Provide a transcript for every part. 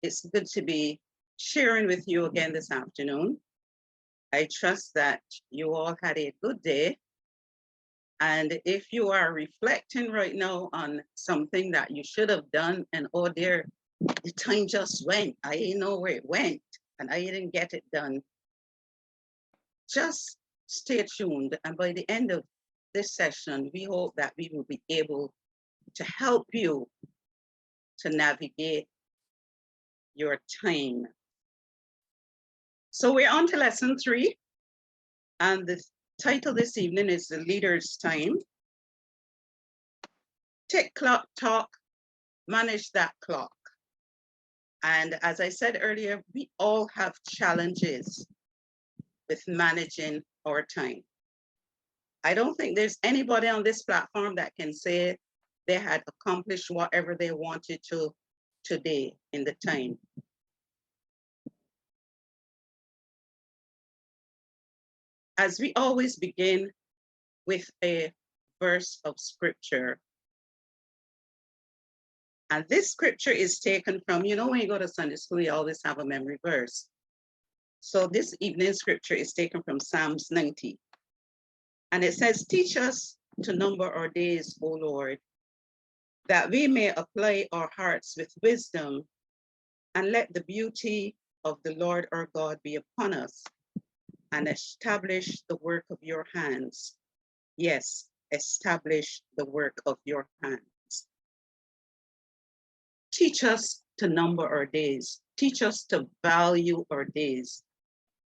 It's good to be sharing with you again this afternoon. I trust that you all had a good day. And if you are reflecting right now on something that you should have done, and oh dear, the time just went, I didn't know where it went, and I didn't get it done, just stay tuned. And by the end of this session, we hope that we will be able to help you to navigate your time. So we're on to lesson 3, and the title this evening is The Leader's Time. Tick, clock, talk, manage that clock. And as I said earlier, we all have challenges with managing our time. I don't think there's anybody on this platform that can say they had accomplished whatever they wanted to today in the time. As we always begin with a verse of scripture. And this scripture is taken from, you know, when you go to Sunday school, you always have a memory verse. So this evening's scripture is taken from Psalms 90. And it says, teach us to number our days, O Lord, that we may apply our hearts with wisdom, and let the beauty of the Lord our God be upon us, and establish the work of your hands. Yes, establish the work of your hands. Teach us to number our days. Teach us to value our days.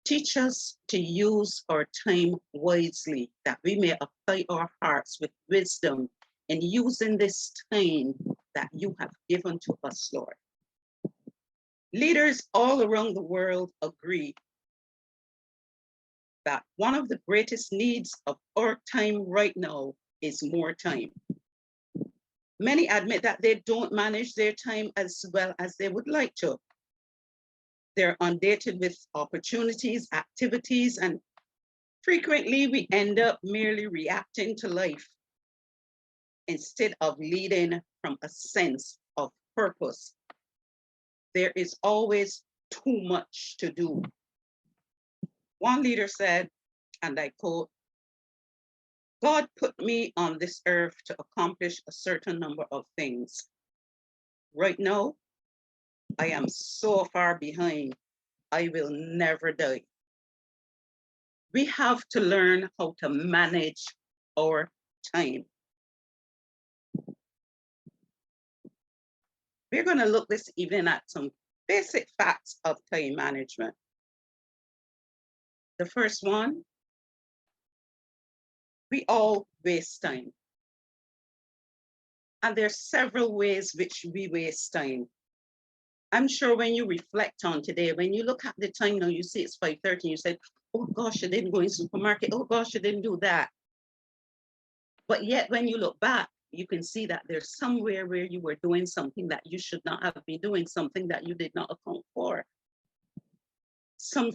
Teach us to use our time wisely, that we may apply our hearts with wisdom in using this time that you have given to us, Lord. Leaders all around the world agree that one of the greatest needs of our time right now is more time. Many admit that they don't manage their time as well as they would like to. They're inundated with opportunities, activities, and frequently we end up merely reacting to life instead of leading from a sense of purpose. There is always too much to do. One leader said, and I quote, God put me on this earth to accomplish a certain number of things. Right now, I am so far behind, I will never die. We have to learn how to manage our time. We're going to look this evening at some basic facts of time management. The first one, we all waste time. And there's several ways which we waste time. I'm sure when you reflect on today, when you look at the time now, you see it's 5:30, you said, oh gosh, I didn't go in the supermarket. Oh gosh, I didn't do that. But yet when you look back, you can see that there's somewhere where you were doing something that you should not have been doing, something that you did not account for. Some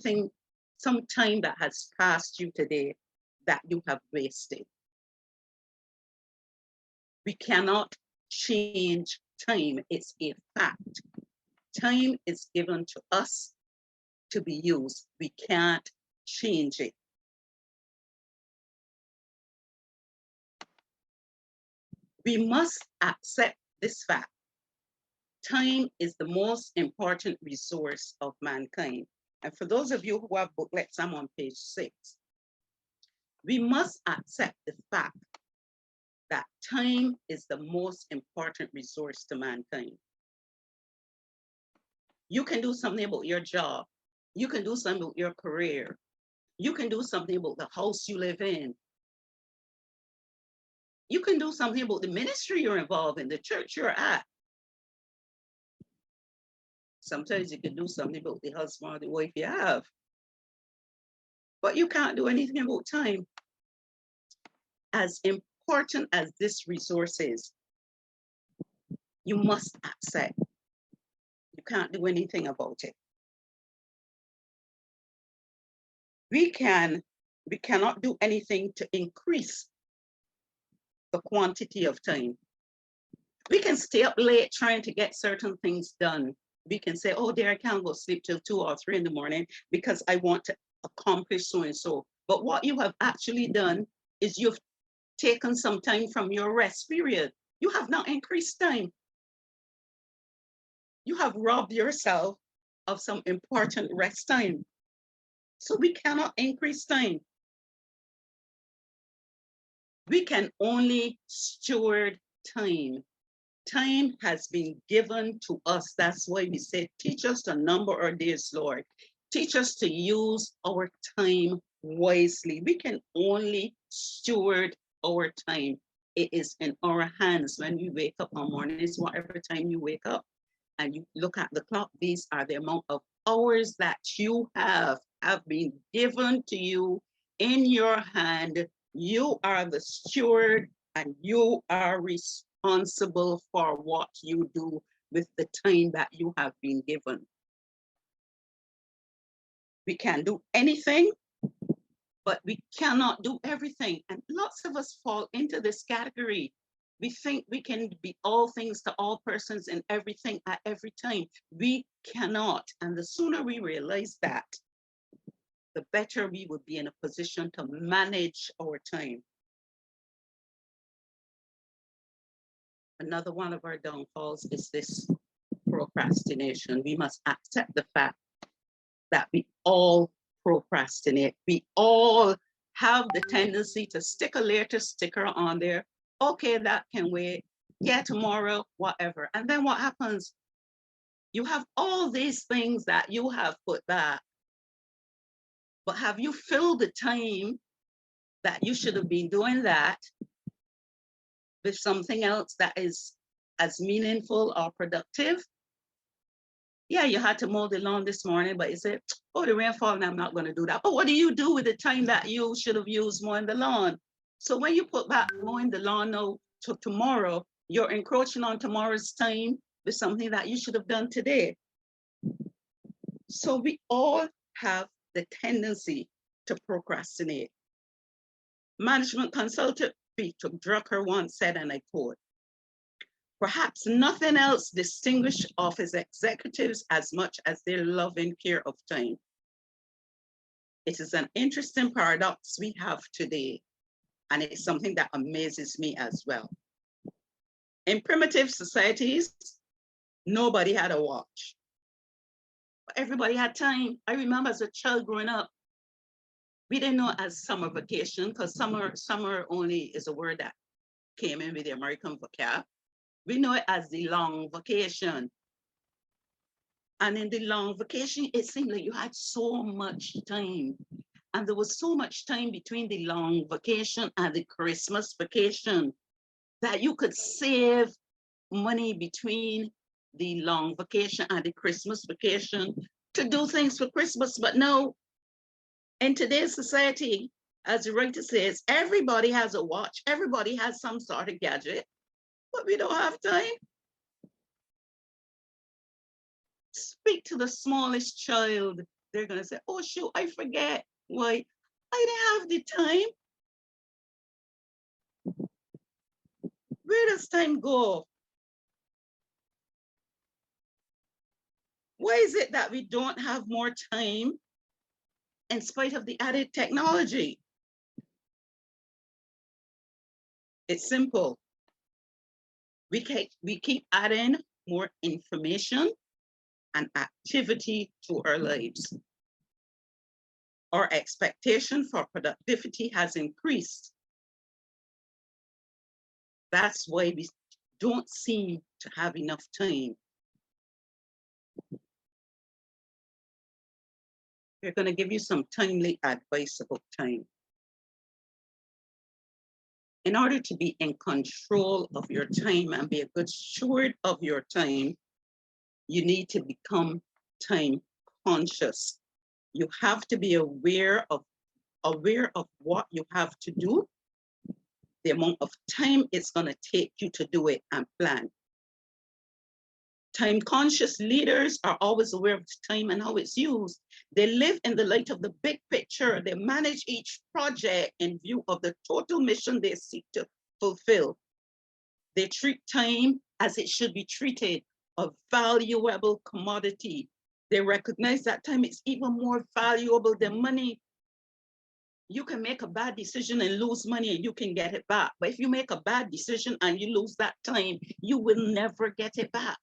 time that has passed you today that you have wasted. We cannot change time, it's a fact. Time is given to us to be used. We can't change it. We must accept this fact. Time is the most important resource of mankind. And for those of you who have booklets, I'm on page 6. We must accept the fact that time is the most important resource to mankind. You can do something about your job. You can do something about your career. You can do something about the house you live in. You can do something about the ministry you're involved in, the church you're at. Sometimes you can do something about the husband or the wife you have. But you can't do anything about time. As important as this resource is, you must accept you can't do anything about it. We cannot do anything to increase the quantity of time. We can stay up late trying to get certain things done. we can say, oh, dear, I can't go sleep till 2 or 3 in the morning because I want to accomplish so and so. But what you have actually done is you've taken some time from your rest period. You have not increased time. You have robbed yourself of some important rest time. So we cannot increase time. We can only steward time. Time has been given to us. That's why we say, teach us to number our days, Lord. Teach us to use our time wisely. We can only steward our time. It is in our hands when we wake up on mornings, whatever time you wake up, and you look at the clock, these are the amount of hours that you have been given to you in your hand. You are the steward and you are responsible for what you do with the time that you have been given. We can do anything, but we cannot do everything. And lots of us fall into this category. We think we can be all things to all persons and everything at every time. We cannot. And the sooner we realize that, the better we would be in a position to manage our time. Another one of our downfalls is this procrastination. We must accept the fact that we all procrastinate. We all have the tendency to stick a later sticker on there. Okay, that can wait. Yeah, tomorrow, whatever. And then what happens? You have all these things that you have put back, but have you filled the time that you should have been doing that with something else that is as meaningful or productive? Yeah, you had to mow the lawn this morning, but you said, oh, the rainfall, and I'm not going to do that. But what do you do with the time that you should have used mowing the lawn? So when you put back mowing the lawn now to tomorrow, you're encroaching on tomorrow's time with something that you should have done today. So we all have the tendency to procrastinate. Management consultant Peter Drucker once said, and I quote, perhaps nothing else distinguishes office executives as much as their loving care of time. It is an interesting paradox we have today, and it's something that amazes me as well. In primitive societies, nobody had a watch, but everybody had time. I remember as a child growing up, we didn't know as summer vacation, because summer only is a word that came in with the American vocab. We know it as the long vacation. And in the long vacation, it seemed like you had so much time. And there was so much time between the long vacation and the Christmas vacation that you could save money between the long vacation and the Christmas vacation to do things for Christmas. But no, in today's society, as the writer says, everybody has a watch, everybody has some sort of gadget, but we don't have time. Speak to the smallest child. They're going to say, oh, shoot, I forget. Why? I didn't have the time. Where does time go? Why is it that we don't have more time in spite of the added technology? It's simple. We keep adding more information and activity to our lives. Our expectation for productivity has increased. That's why we don't seem to have enough time. We're going to give you some timely advice about time. In order to be in control of your time and be a good steward of your time, you need to become time conscious. You have to be aware of what you have to do, the amount of time it's going to take you to do it, and plan. Time conscious leaders are always aware of time and how it's used. They live in the light of the big picture. They manage each project in view of the total mission they seek to fulfill. They treat time as it should be treated, a valuable commodity. They recognize that time is even more valuable than money. You can make a bad decision and lose money and you can get it back. But if you make a bad decision and you lose that time, you will never get it back.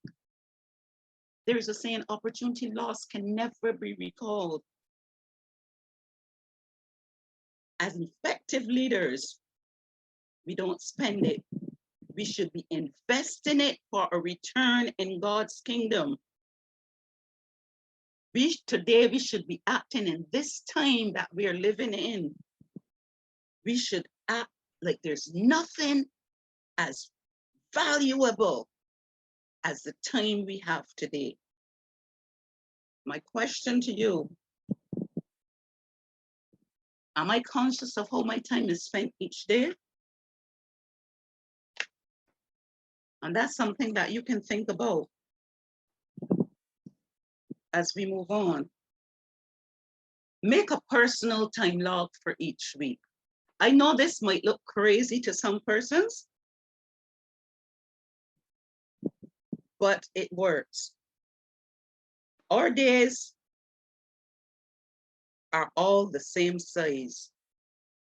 There is a saying, opportunity lost can never be recalled. As effective leaders, we don't spend it. We should be investing it for a return in God's kingdom. Today, we should be acting in this time that we are living in. We should act like there's nothing as valuable as the time we have today. My question to you, am I conscious of how my time is spent each day? And that's something that you can think about as we move on. Make a personal time log for each week. I know this might look crazy to some persons, but it works. Our days are all the same size,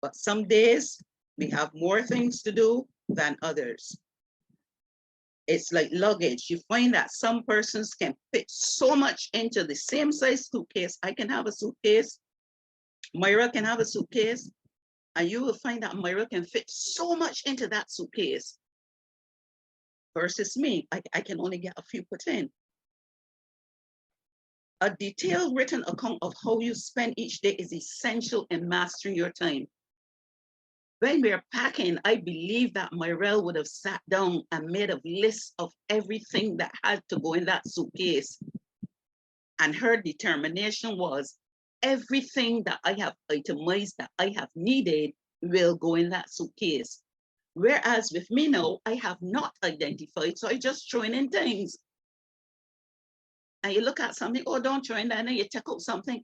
but some days we have more things to do than others. It's like luggage. You find that some persons can fit so much into the same size suitcase. I can have a suitcase, Myra can have a suitcase, and you will find that Myra can fit so much into that suitcase versus me. I can only get a few put in. A detailed written account of how you spend each day is essential in mastering your time. When we're packing, I believe that Myrelle would have sat down and made a list of everything that had to go in that suitcase. And her determination was, everything that I have itemized that I have needed will go in that suitcase. Whereas with me now, I have not identified, so I just throw in things. And you look at something, oh, don't throw in that, and you take out something.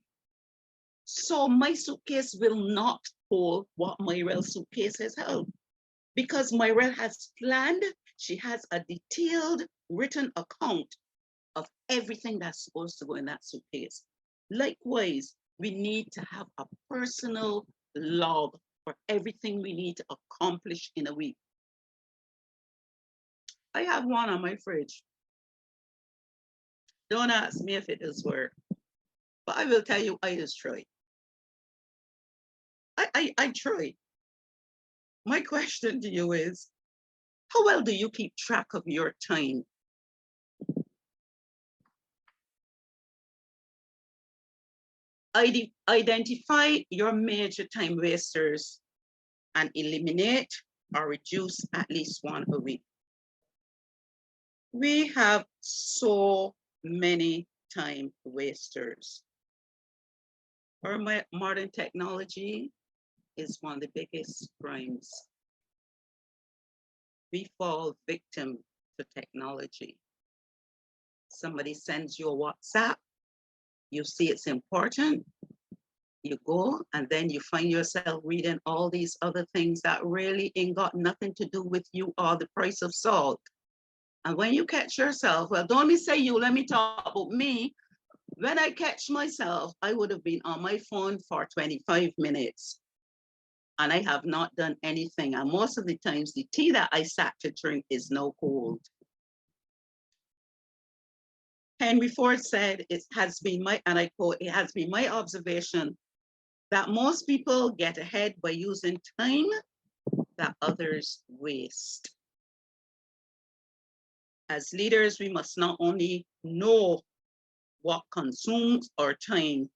So my suitcase will not hold what Myrelle's suitcase has held. Because Myrelle has planned, she has a detailed written account of everything that's supposed to go in that suitcase. Likewise, we need to have a personal log for everything we need to accomplish in a week. I have one on my fridge. Don't ask me if it does work, but I will tell you, I just try. I try. My question to you is, how well do you keep track of your time? Identify your major time wasters and eliminate or reduce at least one a week. We have so many time wasters. Our modern technology is one of the biggest crimes. We fall victim to technology. Somebody sends you a WhatsApp, you see it's important, you go, and then you find yourself reading all these other things that really ain't got nothing to do with you or the price of salt. And when you catch yourself, well, don't me say you, let me talk about me. When I catch myself, I would have been on my phone for 25 minutes. And I have not done anything. And most of the times, the tea that I sat to drink is now cold. Henry Ford said, it has been my, and I quote, it has been my observation that most people get ahead by using time that others waste. As leaders, we must not only know what consumes our time,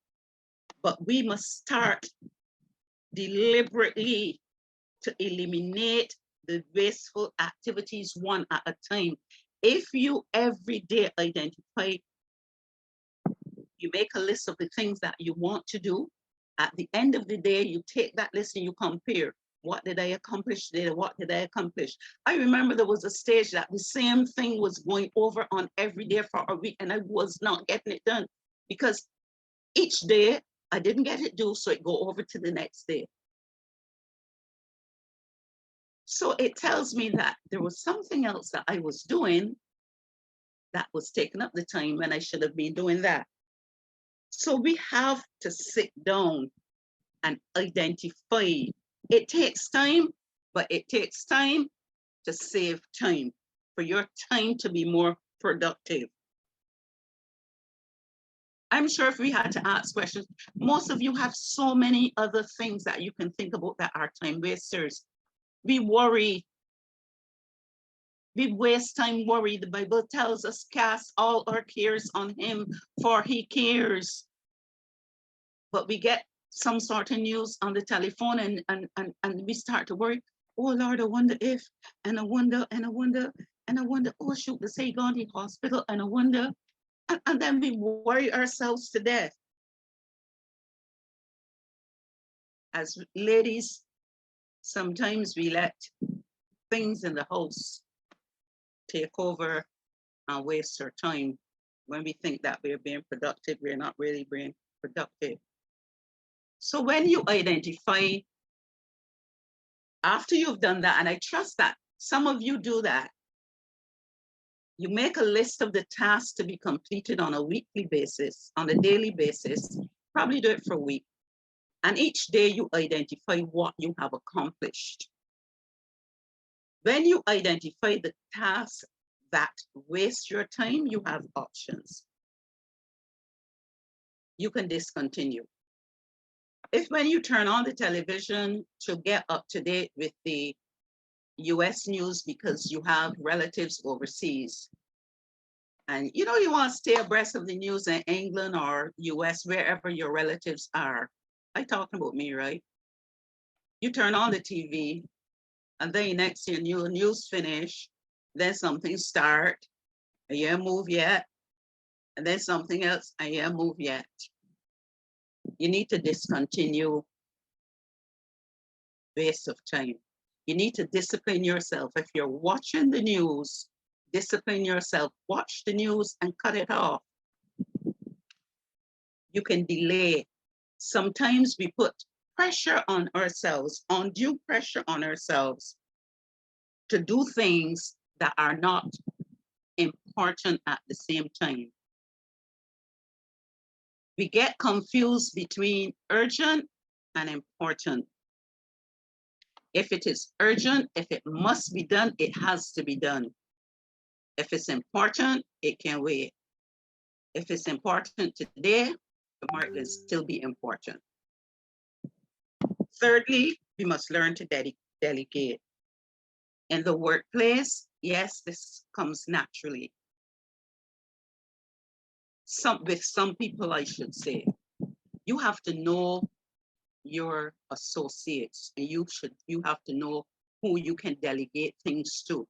but we must start deliberately to eliminate the wasteful activities one at a time. If you every day identify, you make a list of the things that you want to do, at the end of the day, you take that list and you compare. What did I accomplish today? What did I accomplish? I remember there was a stage that the same thing was going over on every day for a week, and I was not getting it done because each day I didn't get it done, so it go over to the next day. So it tells me that there was something else that I was doing that was taking up the time when I should have been doing that. So we have to sit down and identify. It takes time, but it takes time to save time, for your time to be more productive. I'm sure if we had to ask questions, most of you have so many other things that you can think about that are time wasters. We worry. We waste time worry. The Bible tells us, cast all our cares on him, for he cares. But we get some sort of news on the telephone and we start to worry. Oh Lord, I wonder if, and I wonder, oh shoot, they say gone to the hospital, and I wonder, and then we worry ourselves to death. As ladies, sometimes we let things in the house take over and waste our time. When we think that we're being productive, we're not really being productive. So when you identify, after you've done that, and I trust that some of you do that, you make a list of the tasks to be completed on a weekly basis, on a daily basis, probably do it for a week. And each day you identify what you have accomplished. When you identify the tasks that waste your time, you have options. You can discontinue. If when you turn on the television to get up to date with the US news because you have relatives overseas, and you know you want to stay abreast of the news in England or US, wherever your relatives are. I'm talking about me, right? You turn on the TV, and then next year news finish, then something start, and you ain't move yet, and then something else, and you ain't move yet. You need to discontinue waste of time. You need to discipline yourself. If you're watching the news, discipline yourself. Watch the news and cut it off. You can delay. Sometimes we put pressure on ourselves, undue pressure on ourselves to do things that are not important at the same time. We get confused between urgent and important. If it is urgent, if it must be done, it has to be done. If it's important, it can wait. If it's important today, tomorrow will still be important. Thirdly, we must learn to delegate. In the workplace, yes, this comes naturally. With some people, I should say, you have to know your associates, and you have to know who you can delegate things to.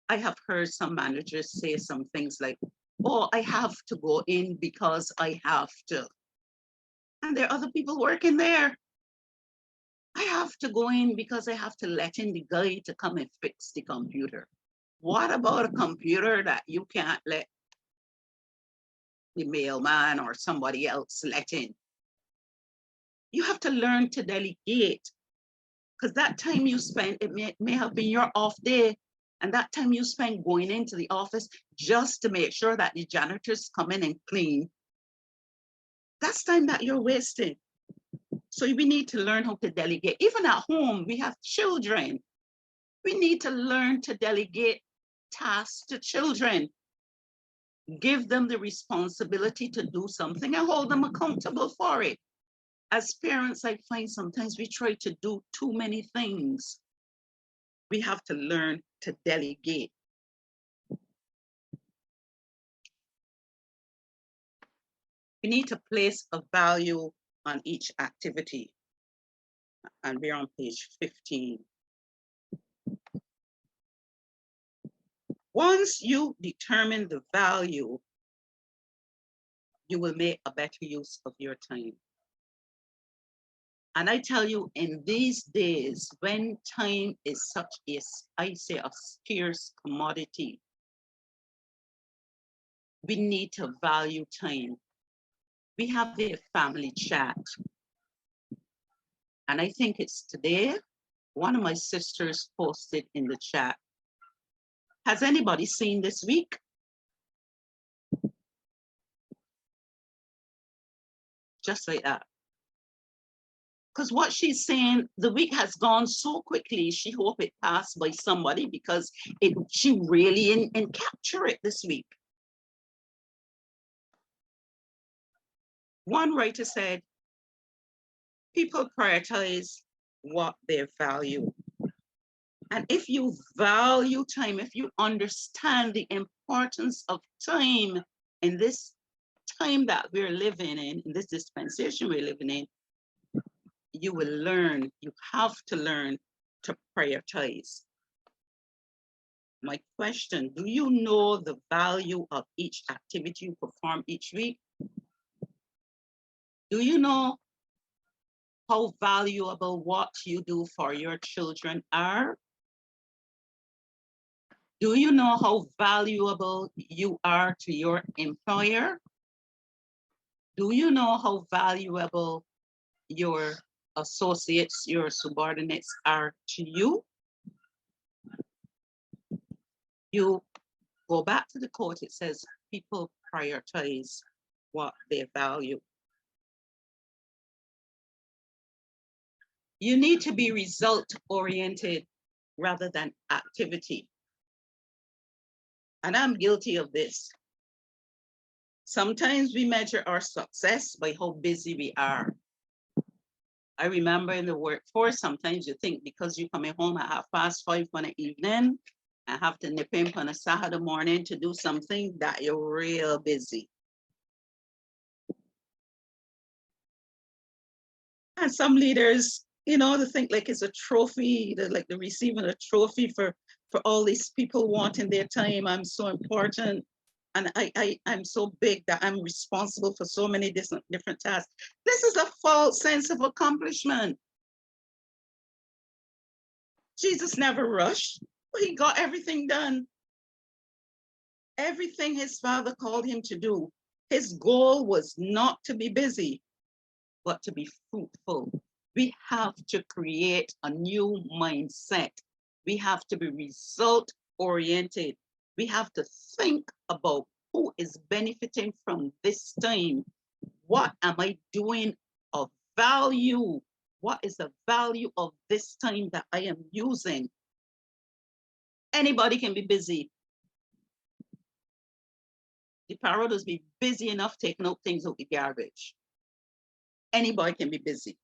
I have heard some managers say some things like, oh, I have to go in because I have to. And there are other people working there. I have to go in because I have to let in the guy to come and fix the computer. What about a computer that you can't let the mailman or somebody else let in? You have to learn to delegate, because that time you spend, it may have been your off day, and that time you spend going into the office just to make sure that the janitors come in and clean, that's time that you're wasting. So we need to learn how to delegate. Even at home, we have children. We need to learn to delegate tasks to children. Give them the responsibility to do something and hold them accountable for it. As parents, I find sometimes we try to do too many things. We have to learn to delegate. We need to place a value on each activity. And we're on page 15. Once you determine the value, you will make a better use of your time. And I tell you, in these days, when time is such a, I say, a scarce commodity, we need to value time. We have a family chat. And I think it's today, one of my sisters posted in the chat. Has anybody seen this week? just like that. Because what she's saying, the week has gone so quickly, she hope it passed by somebody because she really capture it this week. One writer said, people prioritize what they value. And if you value time, if you understand the importance of time in this time that we're living in this dispensation we're living in, you will learn, you have to learn to prioritize. My question, do you know the value of each activity you perform each week? Do you know how valuable what you do for your children are? Do you know how valuable you are to your employer? Do you know how valuable your associates, your subordinates are to you? You go back to the quote, it says, people prioritize what they value. You need to be result-oriented rather than activity. And I'm guilty of this. Sometimes we measure our success by how busy we are. I remember in the workforce, sometimes you think because you're coming home at 5:30 in the evening, and have to nip in on a Saturday morning to do something, that you're real busy. And some leaders, you know, they think like it's a trophy, like they're receiving a trophy for all these people wanting their time. I'm so important. And I'm so big that I'm responsible for so many different tasks. This is a false sense of accomplishment. Jesus never rushed. He got everything done. Everything his Father called him to do. His goal was not to be busy, but to be fruitful. We have to create a new mindset. We have to be result-oriented. We have to think about who is benefiting from this time. What am I doing of value? What is the value of this time that I am using? Anybody can be busy. The parodos be busy enough taking out things out the garbage. Anybody can be busy.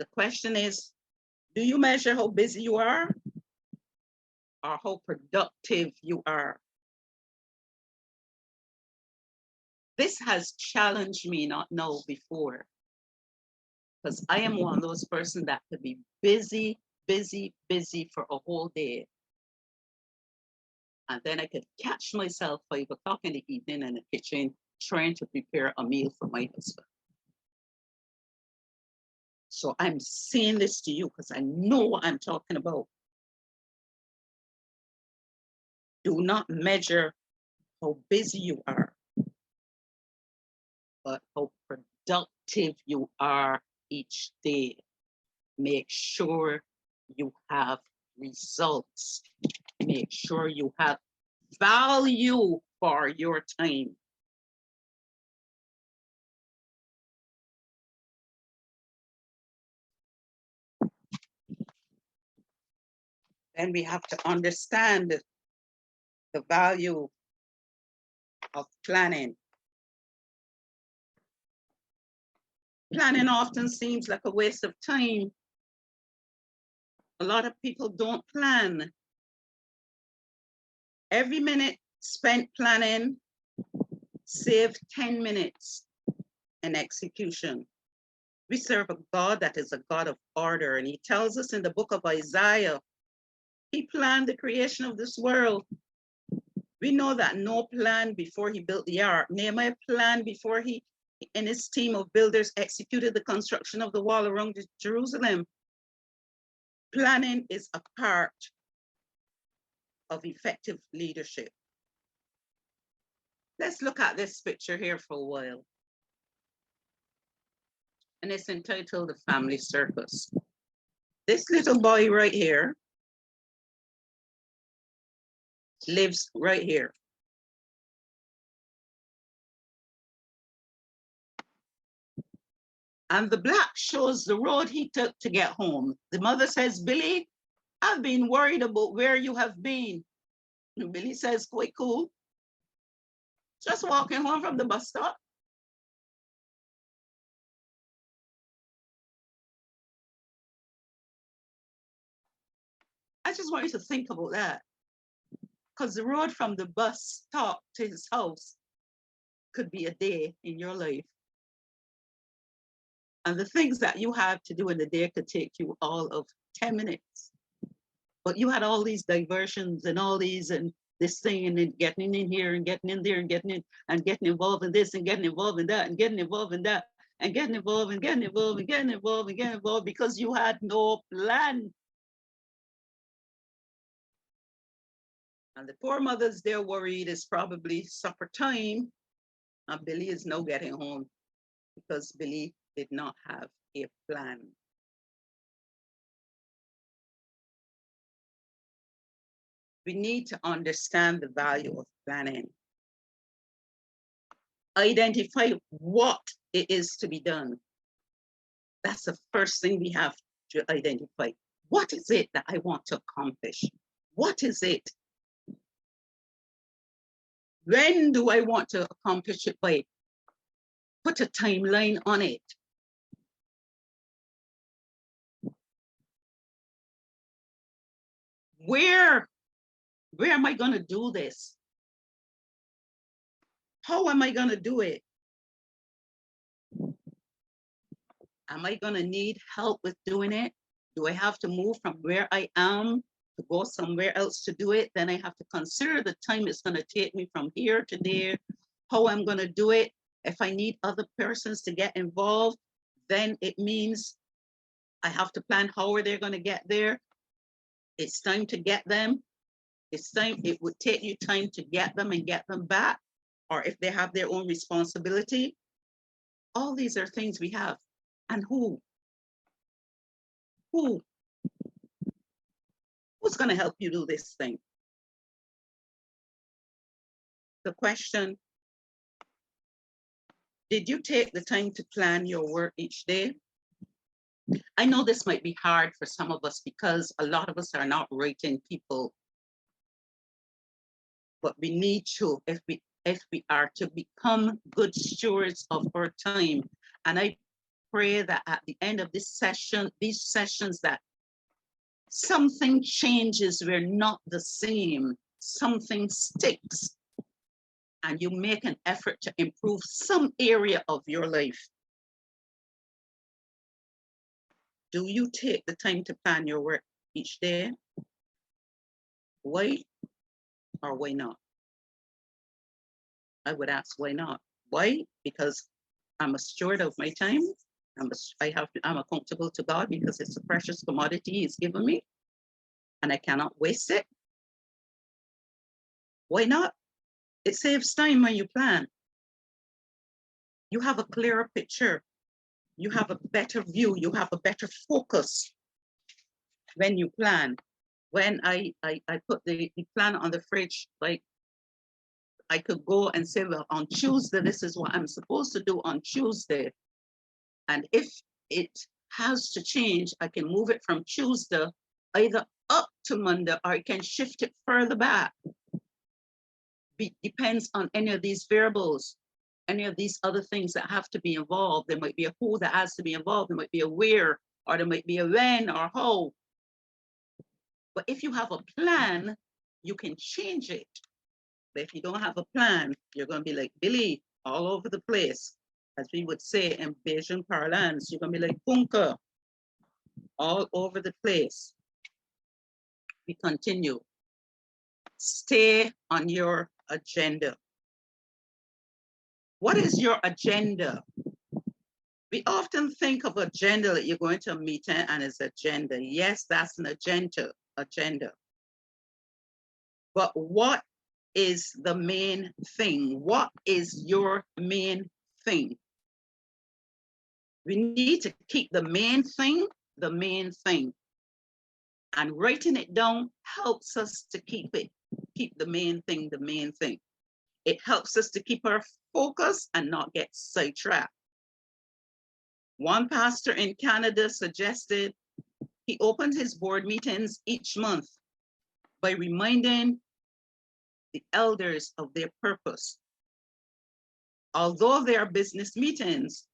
The question is, do you measure how busy you are or how productive you are? This has challenged me, not now, before, because I am one of those persons that could be busy for a whole day. And then I could catch myself 5 o'clock in the evening in the kitchen trying to prepare a meal for my husband. So I'm saying this to you because I know what I'm talking about. Do not measure how busy you are, but how productive you are each day. Make sure you have results. Make sure you have value for your time. Then we have to understand the value of planning. Planning often seems like a waste of time. A lot of people don't plan. Every minute spent planning saved 10 minutes in execution. We serve a God that is a God of order, and he tells us in the book of Isaiah, he planned the creation of this world. We know that Noah planned before he built the ark. Nehemiah planned before he and his team of builders executed the construction of the wall around Jerusalem. Planning is a part of effective leadership. Let's look at this picture here for a while. And it's entitled The Family Circus. This little boy right here lives right here. And the black shows the road he took to get home. The mother says, Billy, I've been worried about where you have been. And Billy says, quite cool. Just walking home from the bus stop. I just want you to think about that. Because the road from the bus stop to his house could be a day in your life. And the things that you have to do in the day could take you all of 10 minutes. But you had all these diversions and all these and this thing and then getting in here and getting in there and getting in and getting involved in this and getting involved in that and getting involved in that and getting involved and getting involved and getting involved and getting involved because you had no plan. And the poor mothers, they're worried it's probably supper time and Billy is now getting home because Billy did not have a plan. We need to understand the value of planning. Identify what it is to be done. That's the first thing we have to identify. What is it that I want to accomplish? What is it? When do I want to accomplish it by? Put a timeline on it. Where am I going to do this? How am I going to do it? Am I going to need help with doing it? Do I have to move from where I am to go somewhere else to do it? Then I have to consider the time it's going to take me from here to there, how I'm going to do it. If I need other persons to get involved, then it means I have to plan how are they going to get there. It's time to get them. It's time, it would take you time to get them and get them back, or if they have their own responsibility. All these are things we have. And who's going to help you do this thing? The question, did you take the time to plan your work each day? I know this might be hard for some of us because a lot of us are not writing people. But we need to, if we are to become good stewards of our time. And I pray that at the end of this session, these sessions, that something changes. We're not the same. Something sticks. And you make an effort to improve some area of your life. Do you take the time to plan your work each day? Why or why not? I would ask, why not? Why? Because I'm a steward of my time. I'm accountable to God because it's a precious commodity He's given me, and I cannot waste it. Why not? It saves time when you plan. You have a clearer picture. You have a better view. You have a better focus when you plan. When I put the plan on the fridge, like I could go and say, well, on Tuesday, this is what I'm supposed to do on Tuesday. And if it has to change, I can move it from Tuesday either up to Monday, or I can shift it further back. Depends on any of these variables, any of these other things that have to be involved. There might be a who that has to be involved. There might be a where, or there might be a when or how. But if you have a plan, you can change it. But if you don't have a plan, you're going to be like Billy all over the place. As we would say in Bayesian parlance, you're going to be like Bunker all over the place. We continue. Stay on your agenda. What is your agenda? We often think of agenda that you're going to a meeting and it's agenda. Yes, that's an agenda. But what is the main thing? What is your main thing? We need to keep the main thing the main thing. And writing it down helps us to keep the main thing the main thing. It helps us to keep our focus and not get sidetracked. One pastor in Canada suggested he opened his board meetings each month by reminding the elders of their purpose. Although they are business meetings,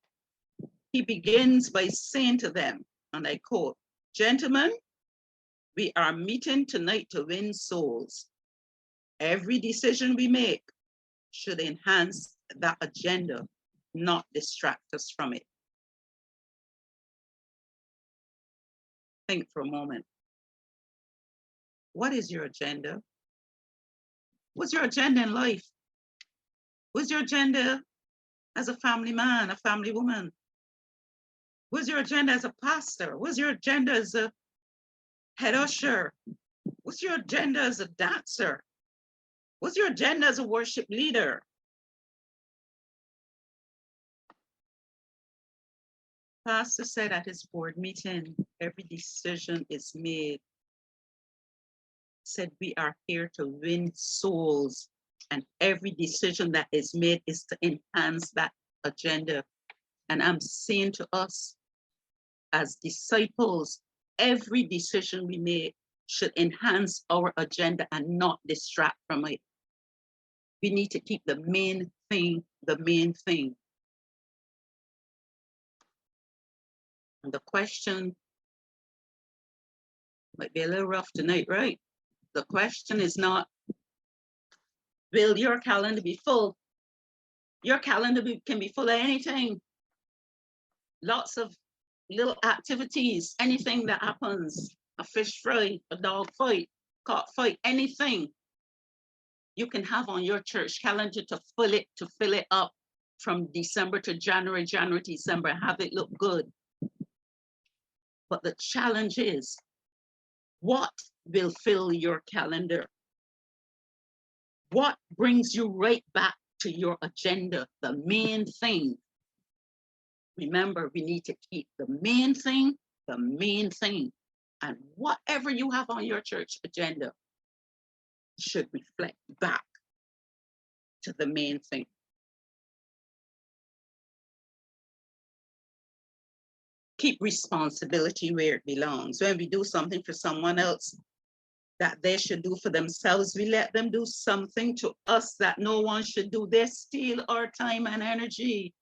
he begins by saying to them, and I quote, "Gentlemen, we are meeting tonight to win souls. Every decision we make should enhance that agenda, not distract us from it." Think for a moment. What is your agenda? What's your agenda in life? What's your agenda as a family man, a family woman? What's your agenda as a pastor? What's your agenda as a head usher? What's your agenda as a dancer? What's your agenda as a worship leader? Pastor said at his board meeting, every decision is made. Said we are here to win souls, and every decision that is made is to enhance that agenda. And I'm saying to us as disciples, every decision we make should enhance our agenda and not distract from it. We need to keep the main thing the main thing. And the question might be a little rough tonight, right? The question is not, will your calendar be full? Your calendar can be full of anything. Lots of little activities, anything that happens, a fish fry, a dog fight, cock fight, anything you can have on your church calendar to fill it up from December to January, January to December, have it look good. But the challenge is, what will fill your calendar? What brings you right back to your agenda, the main thing? Remember, we need to keep the main thing, the main thing. And whatever you have on your church agenda should reflect back to the main thing. Keep responsibility where it belongs. When we do something for someone else that they should do for themselves, we let them do something to us that no one should do. They steal our time and energy.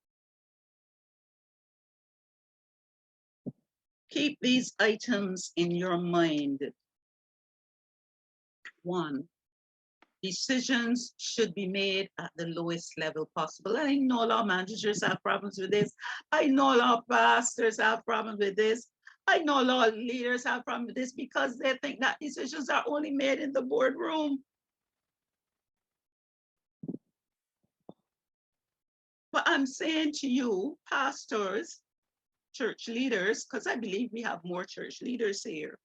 Keep these items in your mind. 1, decisions should be made at the lowest level possible. I know a lot of managers have problems with this. I know a lot of pastors have problems with this. I know a lot of leaders have problems with this because they think that decisions are only made in the boardroom. But I'm saying to you, pastors, church leaders, because I believe we have more church leaders here,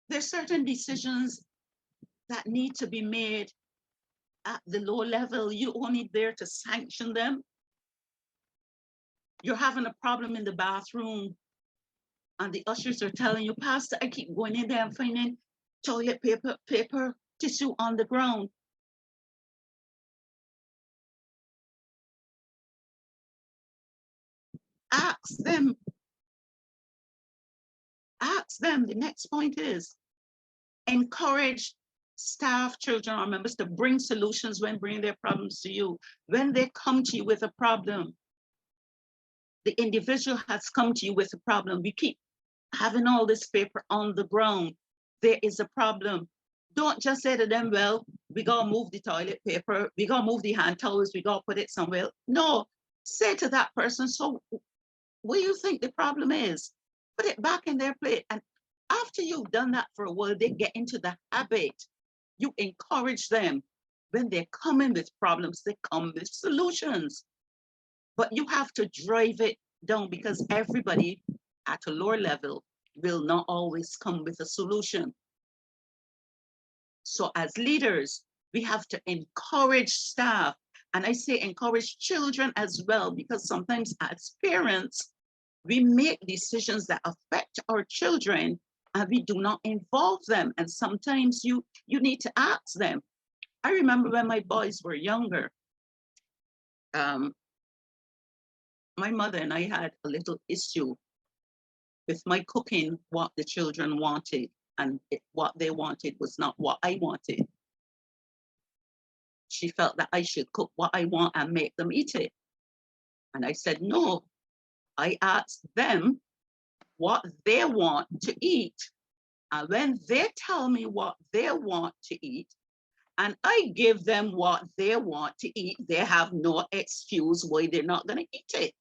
there's certain decisions that need to be made at the low level. You only there to sanction them. You're having a problem in the bathroom and the ushers are telling you, "Pastor, I keep going in there and finding toilet paper, tissue on the ground." Ask them. Ask them. The next point is encourage staff, children, or members to bring solutions when bringing their problems to you. When they come to you with a problem, the individual has come to you with a problem. We keep having all this paper on the ground. There is a problem. Don't just say to them, "Well, we gotta move the toilet paper, we gotta move the hand towels, we gotta put it somewhere." No, say to that person, "So what do you think the problem is?" Put it back in their plate. And after you've done that for a while, they get into the habit. You encourage them. When they come in with problems, they come with solutions. But you have to drive it down because everybody at a lower level will not always come with a solution. So as leaders, we have to encourage staff. And I say encourage children as well, because sometimes as parents, we make decisions that affect our children and we do not involve them. And sometimes you need to ask them. I remember when my boys were younger, my mother and I had a little issue with my cooking what the children wanted, and what they wanted was not what I wanted. She felt that I should cook what I want and make them eat it. And I said, no, I asked them what they want to eat. And when they tell me what they want to eat, and I give them what they want to eat, they have no excuse why they're not going to eat it.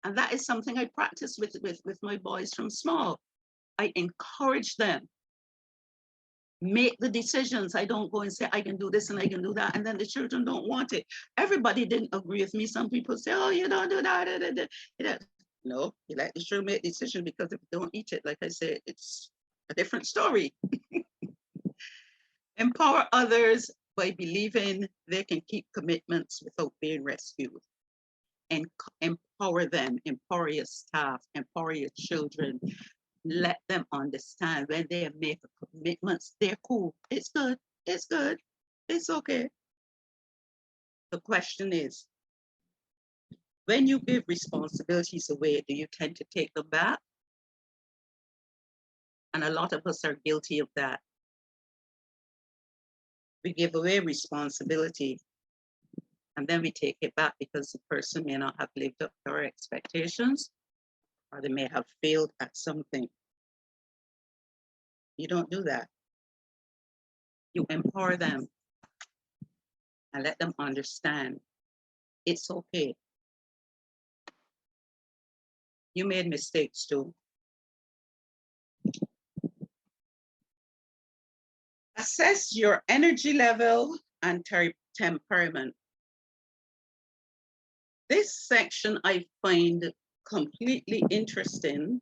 And that is something I practice with my boys from small. I encourage them. Make the decisions. I don't go and say, I can do this and I can do that. And then the children don't want it. Everybody didn't agree with me. Some people say, oh, you don't do that. No, you let the children make decisions, because if they don't eat it, like I said, it's a different story. Empower others by believing they can keep commitments without being rescued. And empower them, empower your staff, empower your children. Let them understand when they make commitments, they're cool. It's good. It's good. It's okay. The question is, when you give responsibilities away, do you tend to take them back? And a lot of us are guilty of that. We give away responsibility, and then we take it back because the person may not have lived up to our expectations, or they may have failed at something. You don't do that. You empower them and let them understand it's okay. You made mistakes too. Assess your energy level and temperament. This section I find completely interesting,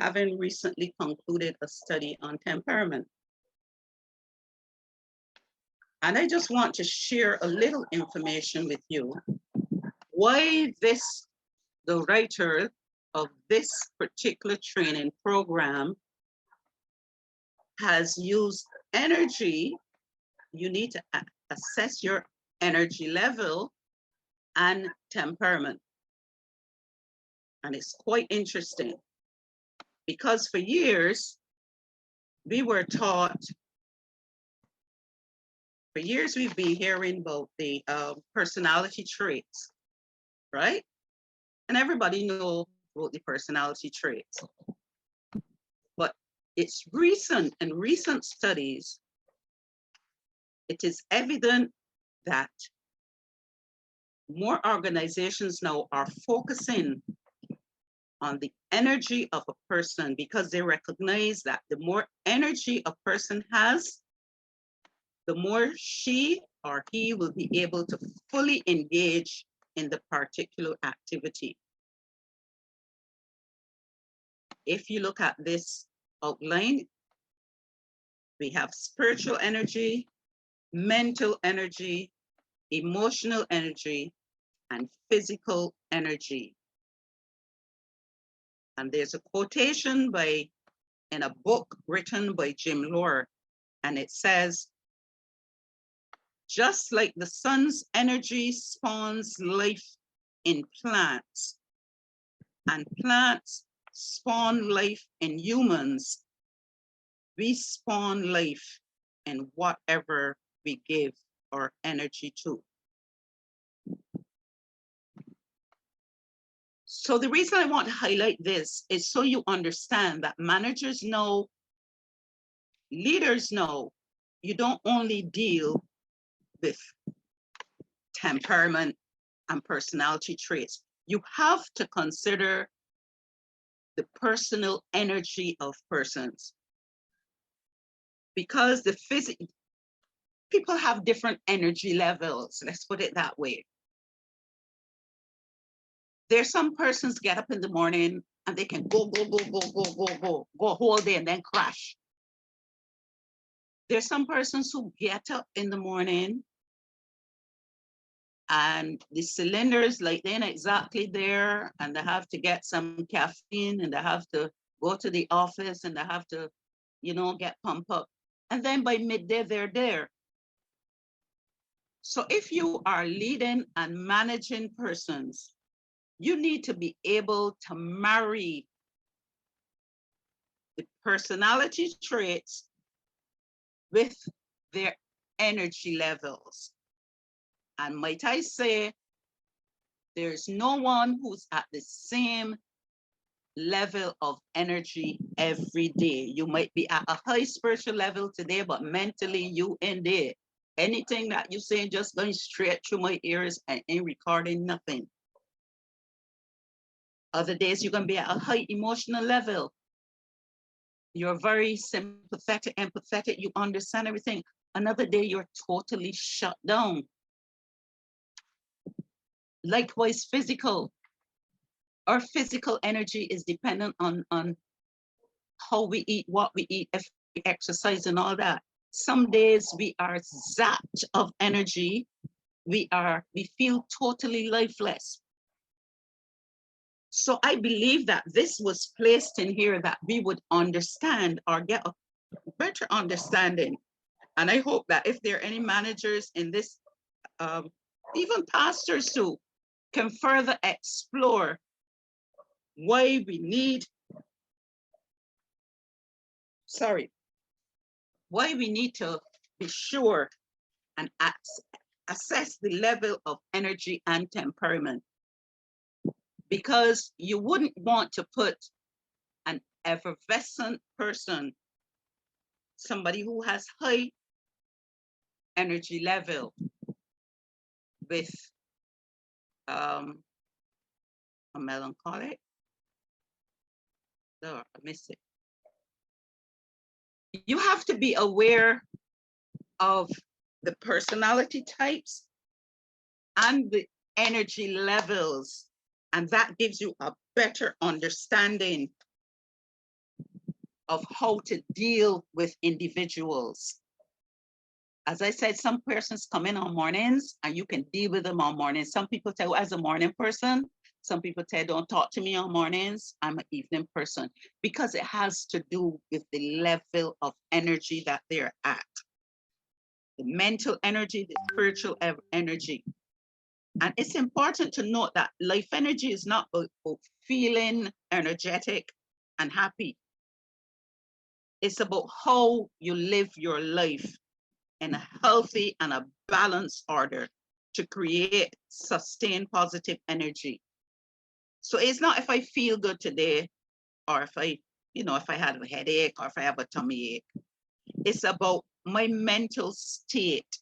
having recently concluded a study on temperament. And I just want to share a little information with you. Why the writer of this particular training program has used energy. You need to assess your energy level and temperament. And it's quite interesting, because for years, we were taught, for years we've been hearing about the personality traits, right? And everybody knows about the personality traits. But it's recent, in recent studies, it is evident that more organizations now are focusing on the energy of a person, because they recognize that the more energy a person has, the more she or he will be able to fully engage in the particular activity. If you look at this outline, we have spiritual energy, mental energy, emotional energy, and physical energy. And there's a quotation in a book written by Jim Lohr, and it says, just like the sun's energy spawns life in plants, and plants spawn life in humans, we spawn life in whatever we give our energy to. So the reason I want to highlight this is so you understand that managers know, leaders know, you don't only deal with temperament and personality traits. You have to consider the personal energy of persons, because people have different energy levels. Let's put it that way. There's some persons get up in the morning and they can go a whole day and then crash. There's some persons who get up in the morning and the cylinders, like, they're not exactly there, and they have to get some caffeine, and they have to go to the office, and they have to, get pumped up. And then by midday, they're there. So if you are leading and managing persons, you need to be able to marry the personality traits with their energy levels. And might I say, there's no one who's at the same level of energy every day. You might be at a high spiritual level today, but mentally you in there. Anything that you say just going straight through my ears and ain't recording nothing. Other days you're going to be at a high emotional level. You're very sympathetic, empathetic, you understand everything. Another day you're totally shut down. Likewise, physical. Our physical energy is dependent on how we eat, what we eat, if we exercise and all that. Some days we are zapped of energy. We feel totally lifeless. So I believe that this was placed in here that we would understand or get a better understanding. And I hope that if there are any managers in this, even pastors too, can further explore why we need, why we need to be sure and assess the level of energy and temperament. Because you wouldn't want to put an effervescent person, somebody who has high energy level, with a melancholic. Oh, I missed it. You have to be aware of the personality types and the energy levels, and that gives you a better understanding of how to deal with individuals. As I said, some persons come in on mornings and you can deal with them on mornings. Some people tell, as a morning person, some people tell, don't talk to me on mornings, I'm an evening person, because it has to do with the level of energy that they're at. The mental energy, the spiritual energy. And it's important to note that life energy is not about feeling energetic and happy. It's about how you live your life in a healthy and a balanced order to create sustained positive energy. So it's not if I feel good today, or if I, if I had a headache, or if I have a tummy ache. It's about my mental state,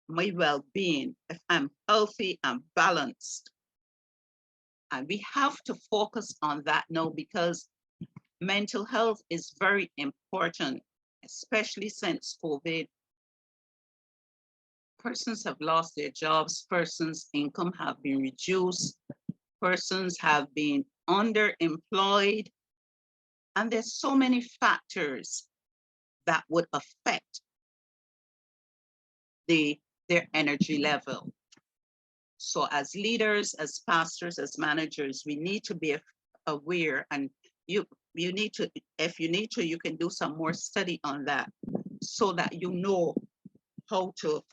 my well-being, if I'm healthy and balanced. And we have to focus on that now, because mental health is very important, especially since COVID. Persons have lost their jobs, persons' income have been reduced, persons have been underemployed, and there's so many factors that would affect their energy level. So as leaders, as pastors, as managers, we need to be aware, and you need to, if you need to, you can do some more study on that, so that you know how to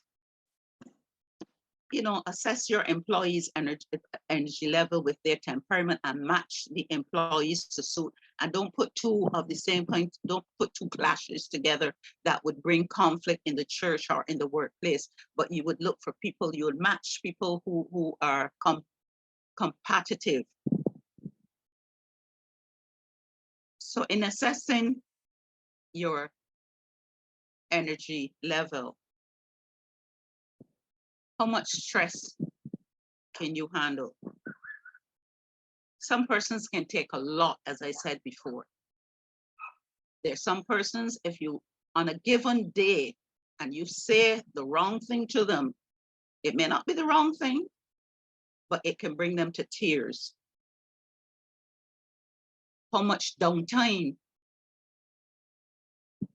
assess your employees' energy level with their temperament and match the employees to suit. And don't put two of the same kind, don't put two clashes together that would bring conflict in the church or in the workplace. But you would look for people, you would match people who are competitive. So in assessing your energy level, how much stress can you handle? Some persons can take a lot, as I said before. There's some persons, if you, on a given day, and you say the wrong thing to them, it may not be the wrong thing, but it can bring them to tears. How much downtime?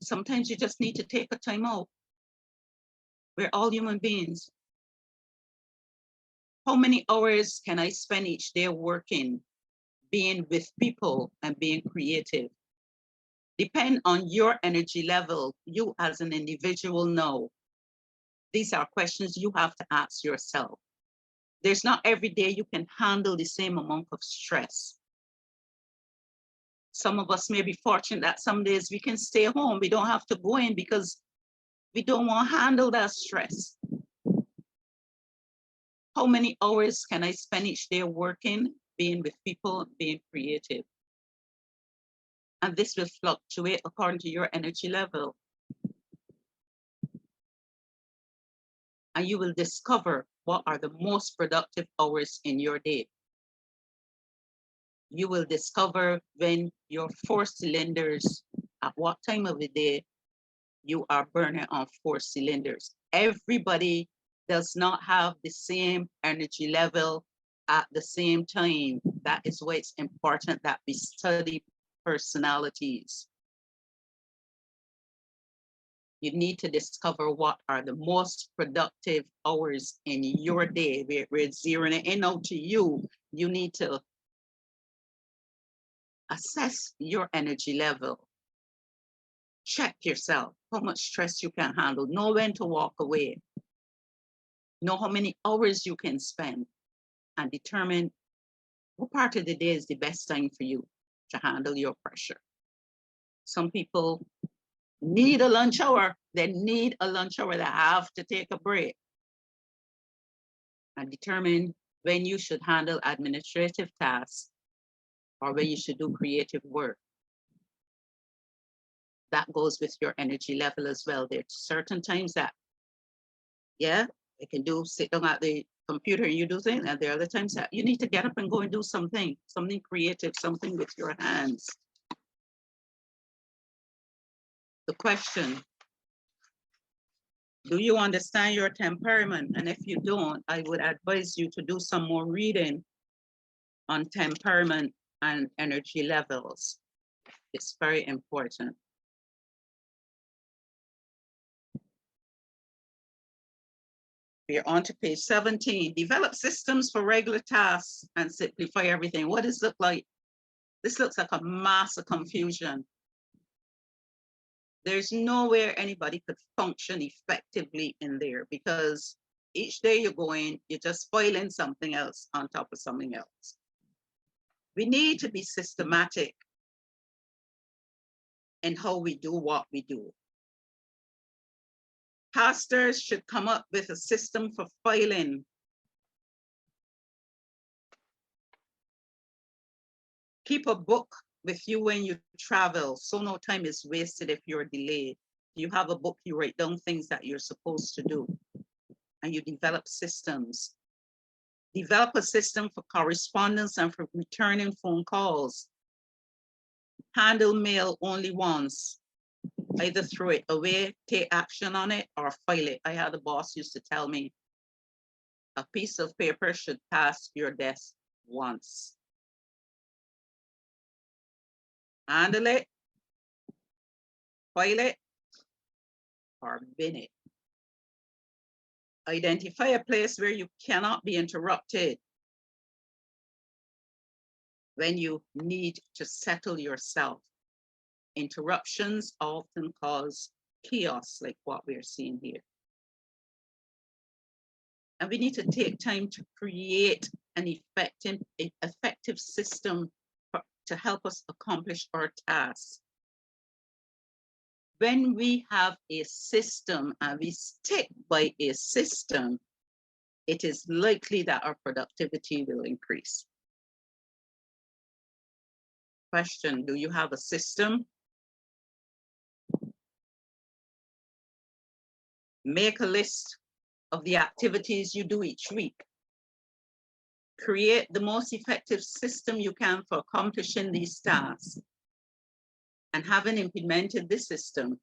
Sometimes you just need to take a time out. We're all human beings. How many hours can I spend each day working, being with people and being creative? Depend on your energy level, you as an individual know These are questions you have to ask yourself. There's not every day you can handle the same amount of stress. Some of us may be fortunate that some days we can stay home. We don't have to go in because we don't want to handle that stress. How many hours can I spend each day working, being with people, being creative? And this will fluctuate according to your energy level. And you will discover what are the most productive hours in your day. You will discover when your 4 cylinders, at what time of the day you are burning on 4 cylinders. Everybody does not have the same energy level at the same time. That is why it's important that we study personalities. You need to discover what are the most productive hours in your day. We're zeroing it in out to you. You need to assess your energy level. Check yourself, how much stress you can handle. Know when to walk away. Know how many hours you can spend, and determine what part of the day is the best time for you to handle your pressure. Some people need a lunch hour. They need a lunch hour. They have to take a break. And determine when you should handle administrative tasks or when you should do creative work. That goes with your energy level as well. There's certain times that, yeah, you can sit down at the computer and you do things, and there are other times that you need to get up and go and do something creative, something with your hands. The question, do you understand your temperament? And if you don't, I would advise you to do some more reading on temperament and energy levels. It's very important. We're on to page 17. Develop systems for regular tasks and simplify everything. What does it look like? This looks like a mass of confusion. There's nowhere anybody could function effectively in there, because each day you're going, you're just filing something else on top of something else. We need to be systematic in how we do what we do. Pastors should come up with a system for filing. Keep a book with you when you travel, so no time is wasted if you're delayed. You have a book, you write down things that you're supposed to do, and you develop systems. Develop a system for correspondence and for returning phone calls. Handle mail only once. Either throw it away, take action on it, or file it. I had a boss used to tell me, a piece of paper should pass your desk once. Handle it, file it, or bin it. Identify a place where you cannot be interrupted when you need to settle yourself. Interruptions often cause chaos, like what we're seeing here. And we need to take time to create an effective system to help us accomplish our tasks. When we have a system and we stick by a system, it is likely that our productivity will increase. Question, do you have a system? Make a list of the activities you do each week. Create the most effective system you can for accomplishing these tasks. And having implemented this system,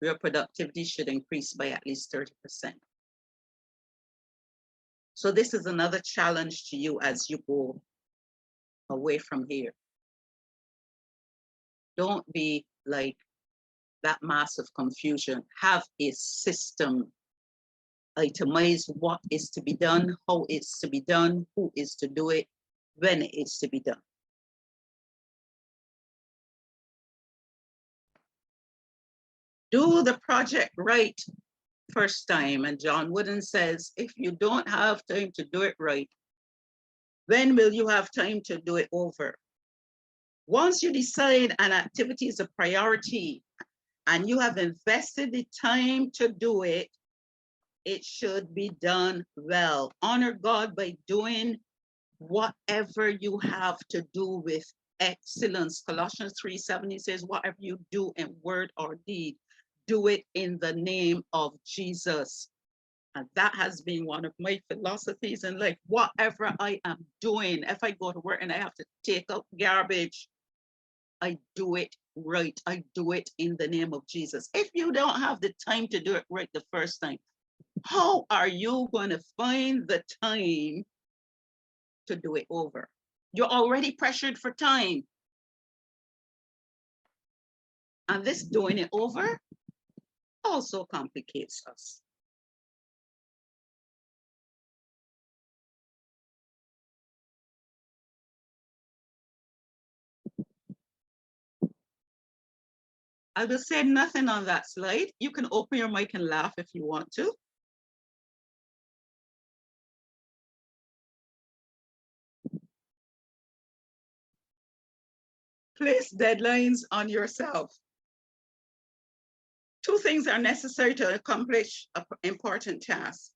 your productivity should increase by at least 30%. So this is another challenge to you as you go away from here. Don't be like that massive confusion. Have a system. Itemize what is to be done, how it's to be done, who is to do it, when it is to be done. Do the project right first time. And John Wooden says, if you don't have time to do it right, when will you have time to do it over? Once you decide an activity is a priority and you have invested the time to do it, it should be done well. Honor God by doing whatever you have to do with excellence. Colossians 3:7 says, whatever you do in word or deed, do it in the name of Jesus. And that has been one of my philosophies in life. Whatever I am doing, if I go to work and I have to take out garbage, I do it right. I do it in the name of Jesus. If you don't have the time to do it right the first time, how are you going to find the time to do it over? You're already pressured for time. And this doing it over also complicates us. I will say nothing on that slide. You can open your mic and laugh if you want to. Place deadlines on yourself. Two things are necessary to accomplish an important task.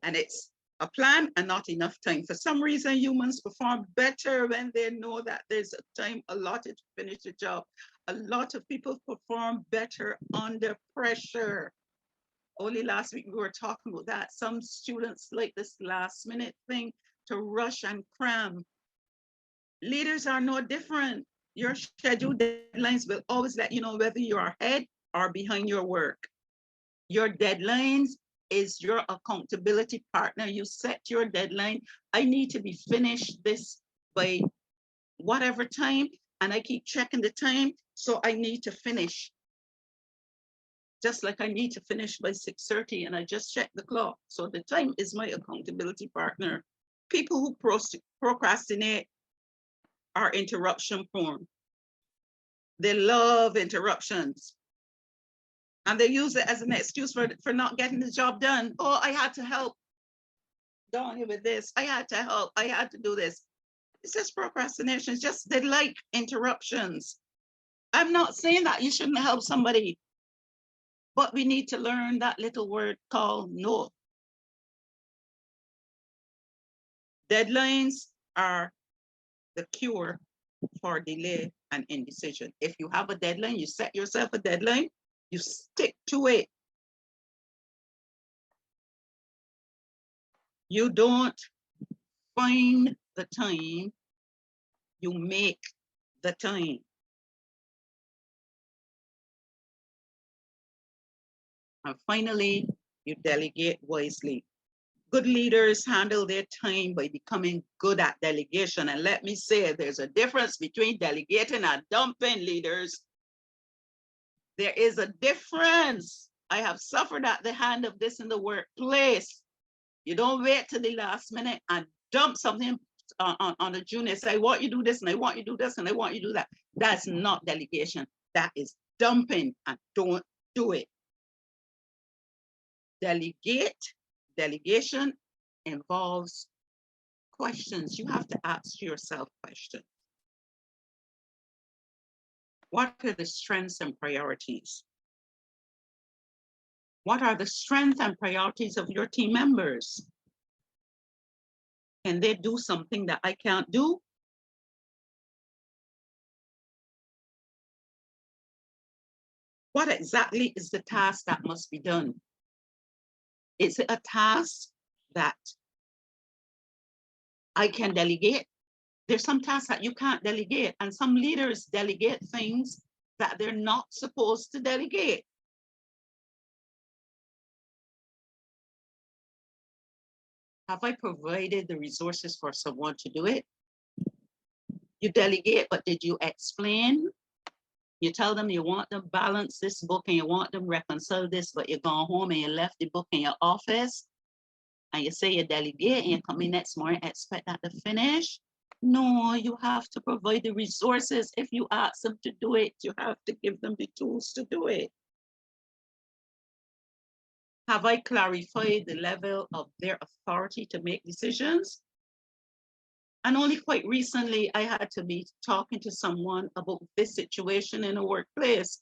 And it's a plan and not enough time. For some reason, humans perform better when they know that there's a time allotted to finish the job. A lot of people perform better under pressure. Only last week we were talking about that. Some students like this last minute thing to rush and cram. Leaders are no different. Your scheduled deadlines will always let you know whether you are ahead or behind your work. Your deadlines is your accountability partner. You set your deadline. I need to be finished this by whatever time, and I keep checking the time, so I need to finish. Just like I need to finish by 6:30, and I just check the clock. So the time is my accountability partner. People who procrastinate are interruption prone. They love interruptions. And they use it as an excuse for not getting the job done. Oh, I had to help Donnie with this. I had to help. I had to do this. It's just procrastination. It's just they like interruptions. I'm not saying that you shouldn't help somebody, but we need to learn that little word called no. Deadlines are the cure for delay and indecision. If you have a deadline, you set yourself a deadline, you stick to it. You don't find the time, you make the time. And finally, you delegate wisely. Good leaders handle their time by becoming good at delegation. And let me say, there's a difference between delegating and dumping, leaders. There is a difference. I have suffered at the hand of this in the workplace. You don't wait till the last minute and dump something on a junior. Say, I want you to do this, and I want you to do this, and I want you to do that. That's not delegation. That is dumping, and don't do it. Delegation involves questions. You have to ask yourself questions. What are the strengths and priorities? What are the strengths and priorities of your team members? Can they do something that I can't do? What exactly is the task that must be done? Is it a task that I can delegate? There's some tasks that you can't delegate, and some leaders delegate things that they're not supposed to delegate. Have I provided the resources for someone to do it? You delegate, but did you explain? You tell them you want them balance this book and you want them reconcile this, but you're gone home and you left the book in your office and you say you delegate and you come in next morning, expect that to finish. No, you have to provide the resources. If you ask them to do it, you have to give them the tools to do it. Have I clarified the level of their authority to make decisions? And only quite recently, I had to be talking to someone about this situation in a workplace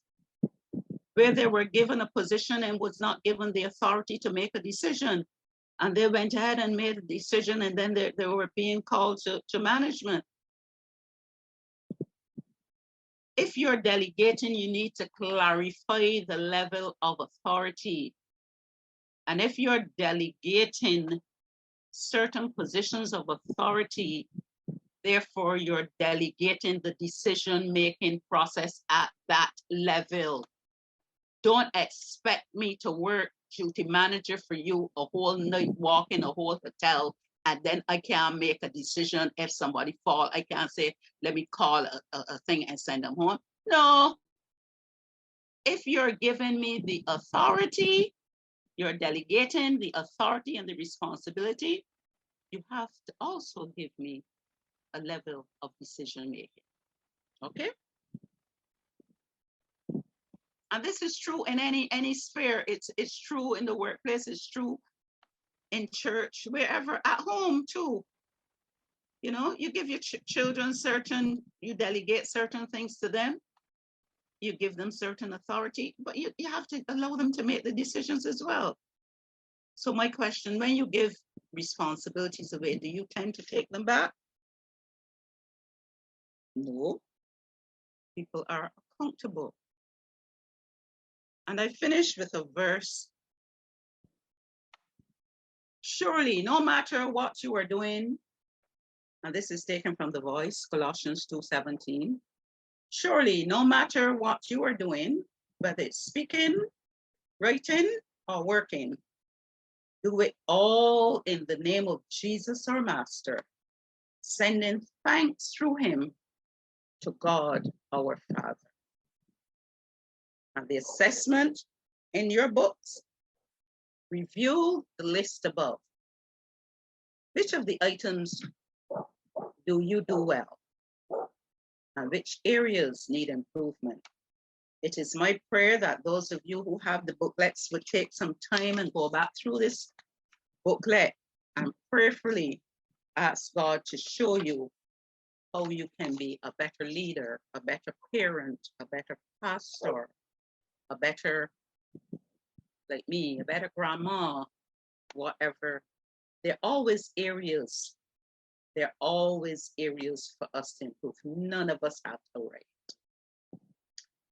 where they were given a position and was not given the authority to make a decision. And they went ahead and made a decision, and then they were being called to management. If you're delegating, you need to clarify the level of authority. And if you're delegating certain positions of authority, therefore you're delegating the decision-making process at that level. Don't expect me to work duty manager for you a whole night, walk in a whole hotel, and then I can't make a decision if somebody fall. I can't say, let me call a thing and send them home. No. If you're giving me the authority, you're delegating the authority and the responsibility, you have to also give me a level of decision making. Okay? And this is true in any sphere. It's true in the workplace, it's true in church, wherever, at home too. You know, you give your children you delegate certain things to them. You give them certain authority, but you have to allow them to make the decisions as well. So my question, when you give responsibilities away, do you tend to take them back? No. People are accountable. And I finish with a verse. Surely, no matter what you are doing, and this is taken from The Voice, Colossians 2:17. Surely, no matter what you are doing, whether it's speaking, writing, or working, do it all in the name of Jesus, our Master, sending thanks through him to God, our Father. And the assessment in your books, review the list above. Which of the items do you do well? And which areas need improvement? It is my prayer that those of you who have the booklets would take some time and go back through this booklet and prayerfully ask God to show you how you can be a better leader, a better parent, a better pastor, a better, like me, a better grandma, whatever. There are always areas for us to improve. None of us have to write.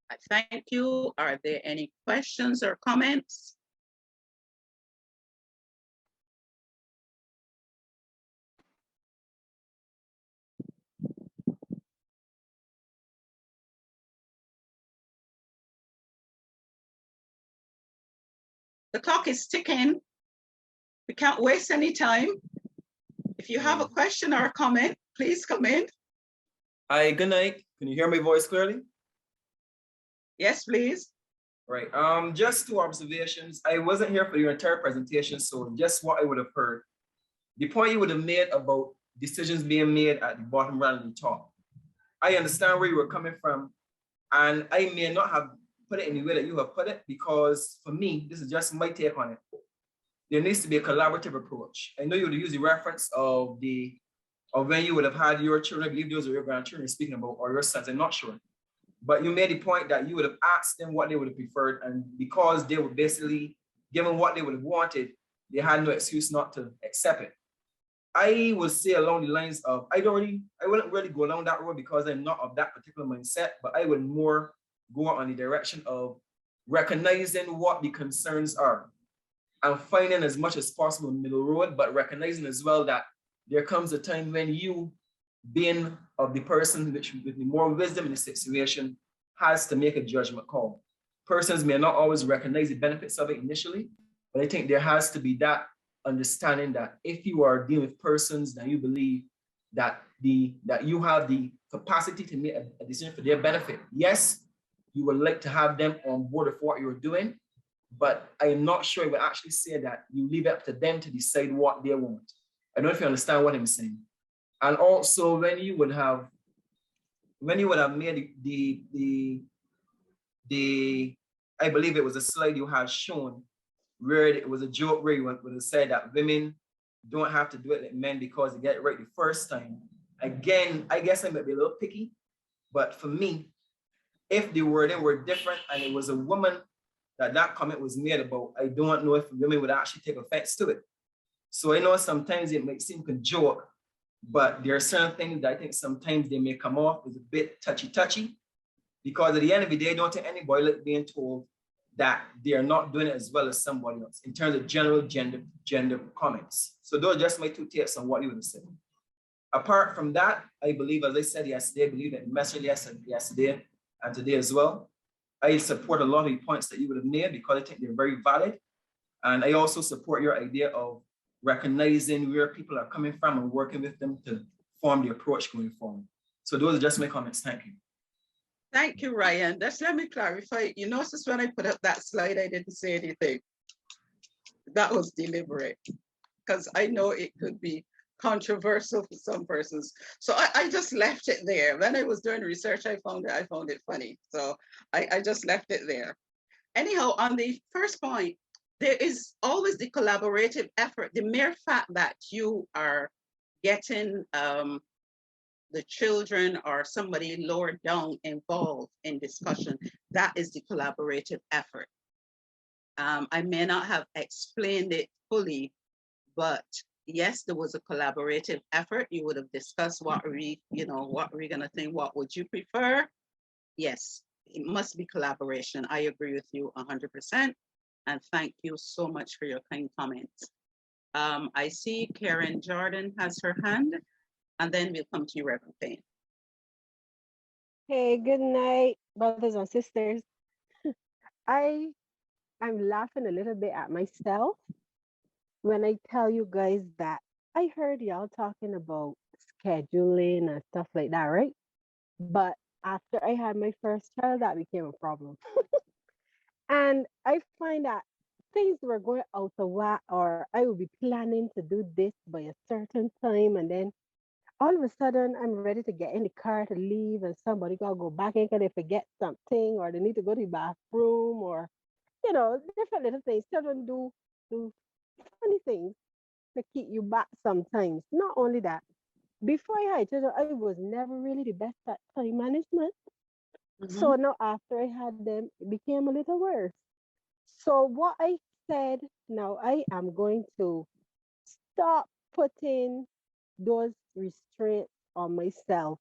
I thank you. Are there any questions or comments? The clock is ticking. We can't waste any time. If you have a question or a comment, please come in. Hi, good night. Can you hear my voice clearly? Yes, please. Right. Just two observations. I wasn't here for your entire presentation, so just what I would have heard. The point you would have made about decisions being made at the bottom rather than the top. I understand where you were coming from, and I may not have put it in the way that you have put it, because for me, this is just my take on it. There needs to be a collaborative approach. I know you would use the reference of when you would have had your children, I believe those are your grandchildren speaking about, or your sons, I'm not sure. But you made the point that you would have asked them what they would have preferred, and because they were basically given what they would have wanted, they had no excuse not to accept it. I would say along the lines of, I wouldn't really go down that road because I'm not of that particular mindset, but I would more go on the direction of recognizing what the concerns are and finding as much as possible middle road, but recognizing as well that there comes a time when you, being of the person with the more wisdom in the situation, has to make a judgment call. Persons may not always recognize the benefits of it initially, but I think there has to be that understanding that if you are dealing with persons that you believe that you have the capacity to make a decision for their benefit, yes, you would like to have them on board with what you're doing, but I am not sure I would actually say that you leave it up to them to decide what they want. I don't know if you understand what I'm saying. And also when you would have made the I believe it was a slide you had shown where it was a joke where he would have said that women don't have to do it like men because they get it right the first time. Again, I guess I might be a little picky, but for me, if the wording were different and it was a woman that comment was made about, I don't know if women would actually take offense to it. So I know sometimes it might seem like a joke, but there are certain things that I think sometimes they may come off as a bit touchy, because at the end of the day, I don't think anybody like being told that they are not doing it as well as somebody else in terms of general gender comments. So those are just my 2 takes on what you would say. Apart from that, I believe, as I said yesterday, I believe that the message yesterday and today as well, I support a lot of the points that you would have made because I think they're very valid. And I also support your idea of recognizing where people are coming from and working with them to form the approach going forward. So those are just my comments. Thank you. Thank you, Ryan. Just let me clarify. You notice when I put up that slide, I didn't say anything. That was deliberate because I know it could be controversial for some persons. So I just left it there. When I was doing research, I found it funny. So I just left it there. Anyhow, on the first point, there is always the collaborative effort. The mere fact that you are getting the children or somebody lower down involved in discussion, that is the collaborative effort. I may not have explained it fully, but yes, there was a collaborative effort. You would have discussed what we're gonna think, what would you prefer? Yes, it must be collaboration. I agree with you 100%. And thank you so much for your kind comments. I see Karen Jordan has her hand, and then we'll come to you, Reverend Payne. Hey, good night, brothers and sisters. I'm laughing a little bit at myself when I tell you guys that I heard y'all talking about scheduling and stuff like that, right? But after I had my first child, that became a problem. And I find that things were going out of whack, or I would be planning to do this by a certain time, and then all of a sudden I'm ready to get in the car to leave, and somebody gotta go back in because they forget something, or they need to go to the bathroom, or different little things. Children do funny things to keep you back sometimes. Not only that, before I had children, I was never really the best at time management. So now after I had them, it became a little worse. So what I said, now I am going to stop putting those restraints on myself.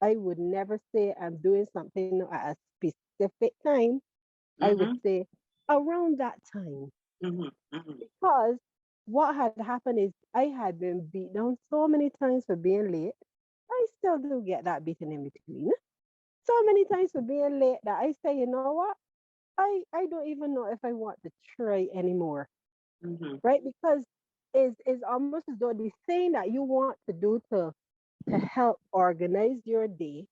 I would never say I'm doing something at a specific time. I would say around that time. Because what had happened is I had been beat down so many times for being late. I still do get that beaten in between. So many times for being late that I say, you know what? I don't even know if I want to try anymore. Right? Because it's almost as though the thing that you want to do to help organize your day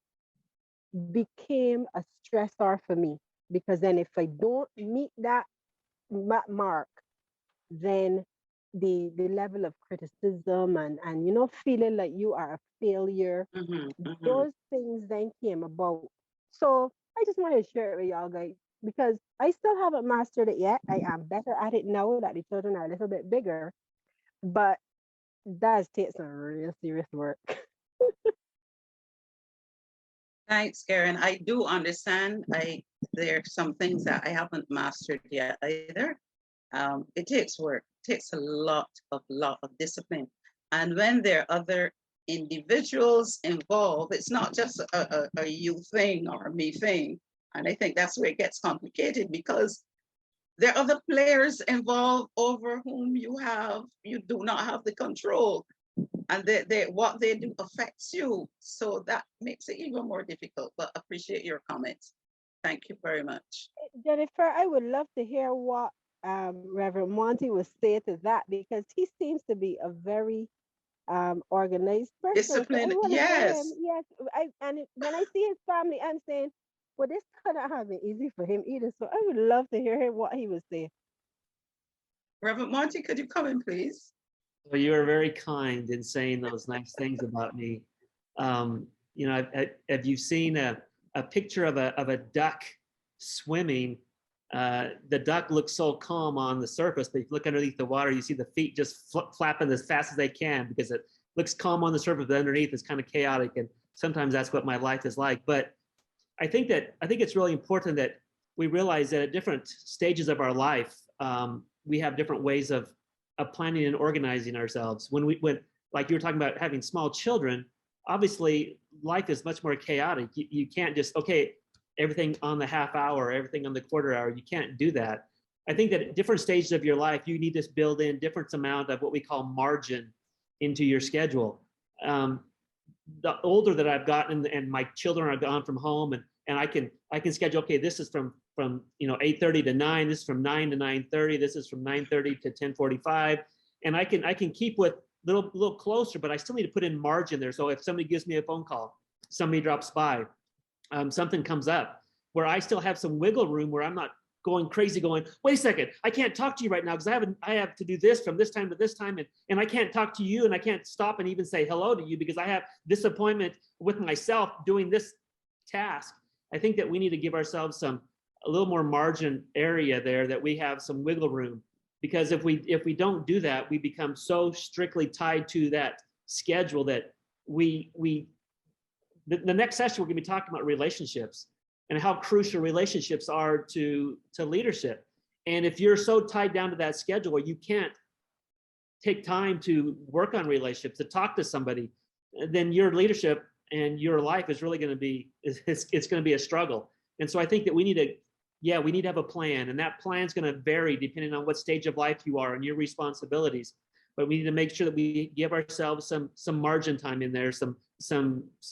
became a stressor for me. Because then if I don't meet that mark, then the level of criticism and feeling like you are a failure, those things then came about. So I just wanted to share it with y'all guys because I still haven't mastered it yet. I am better at it now that the children are a little bit bigger, but it does take some real serious work. Thanks, Karen. I do understand. There are some things that I haven't mastered yet either. It takes work. It takes a lot of discipline. And when there are other individuals involved, it's not just a you thing or a me thing. And I think that's where it gets complicated because there are other players involved over whom you do not have the control. And what they do affects you. So that makes it even more difficult, but appreciate your comments. Thank you very much. Jeanafer, I would love to hear what Reverend Monty would say to that because he seems to be a very organized person. Disciplined, so yes. Yes. When I see his family, I'm saying, well, this couldn't have been easy for him either. So I would love to hear what he would say. Reverend Monty, could you come in, please? Well, you are very kind in saying those nice things about me. Have you seen a picture of a duck swimming The duck looks so calm on the surface, but if you look underneath the water, you see the feet just flapping as fast as they can because it looks calm on the surface, but underneath it's kind of chaotic. And sometimes that's what my life is like. But I think it's really important that we realize that at different stages of our life, we have different ways of planning and organizing ourselves. When like you were talking about having small children, obviously life is much more chaotic. You can't just, okay, everything on the half hour, everything on the quarter hour. You can't do that. I think that at different stages of your life, you need to build in different amount of what we call margin into your schedule. The older that I've gotten and my children are gone from home and I can schedule, okay, this is from 8:30 to 9, this is from 9 to 9:30, this is from 9:30 to 10:45. And I can keep with little closer, but I still need to put in margin there. So if somebody gives me a phone call, somebody drops by, something comes up where I still have some wiggle room where I'm not going crazy going, wait a second, I can't talk to you right now because I have to do this from this time to this time and I can't talk to you and I can't stop and even say hello to you because I have this appointment with myself doing this task. I think that we need to give ourselves a little more margin area there, that we have some wiggle room, because if we don't do that, we become so strictly tied to that schedule that the next session we're going to be talking about relationships and how crucial relationships are to leadership. And if you're so tied down to that schedule where you can't take time to work on relationships, to talk to somebody, then your leadership and your life is really going to be, it's going to be a struggle. And so I think that we need to have a plan, and that plan is going to vary depending on what stage of life you are and your responsibilities. But we need to make sure that we give ourselves some margin time in there, some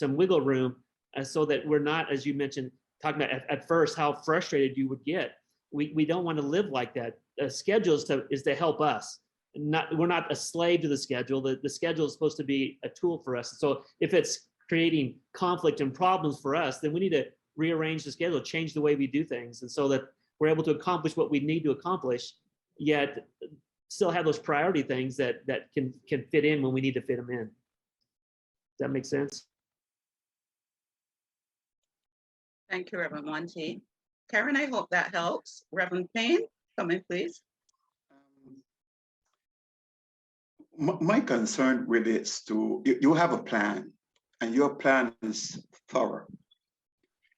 wiggle room, so that we're not, as you mentioned, talking about at first how frustrated you would get. We don't want to live like that. The schedule is to help us. We're not a slave to the schedule. The schedule is supposed to be a tool for us. So if it's creating conflict and problems for us, then we need to rearrange the schedule, change the way we do things, and so that we're able to accomplish what we need to accomplish, yet still have those priority things that can fit in when we need to fit them in. Does that make sense? Thank you, Reverend Monty. Karen, I hope that helps. Reverend Payne, come in, please. My concern relates to, you have a plan, and your plan is thorough.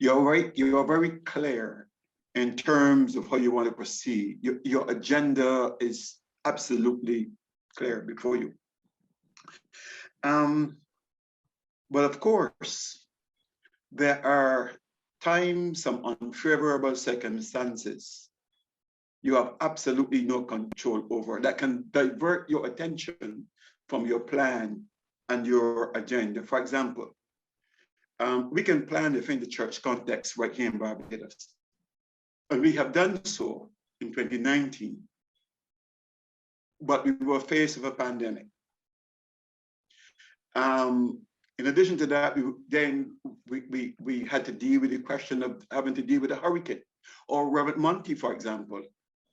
You're very clear in terms of how you want to proceed. Your agenda is absolutely clear before you. But of course, there are times, some unfavorable circumstances you have absolutely no control over that can divert your attention from your plan and your agenda. For example, we can plan within the church context right here in Barbados. And we have done so in 2019, but we were faced with a pandemic. In addition to that, we had to deal with the question of having to deal with a hurricane. Or Reverend Monty, for example,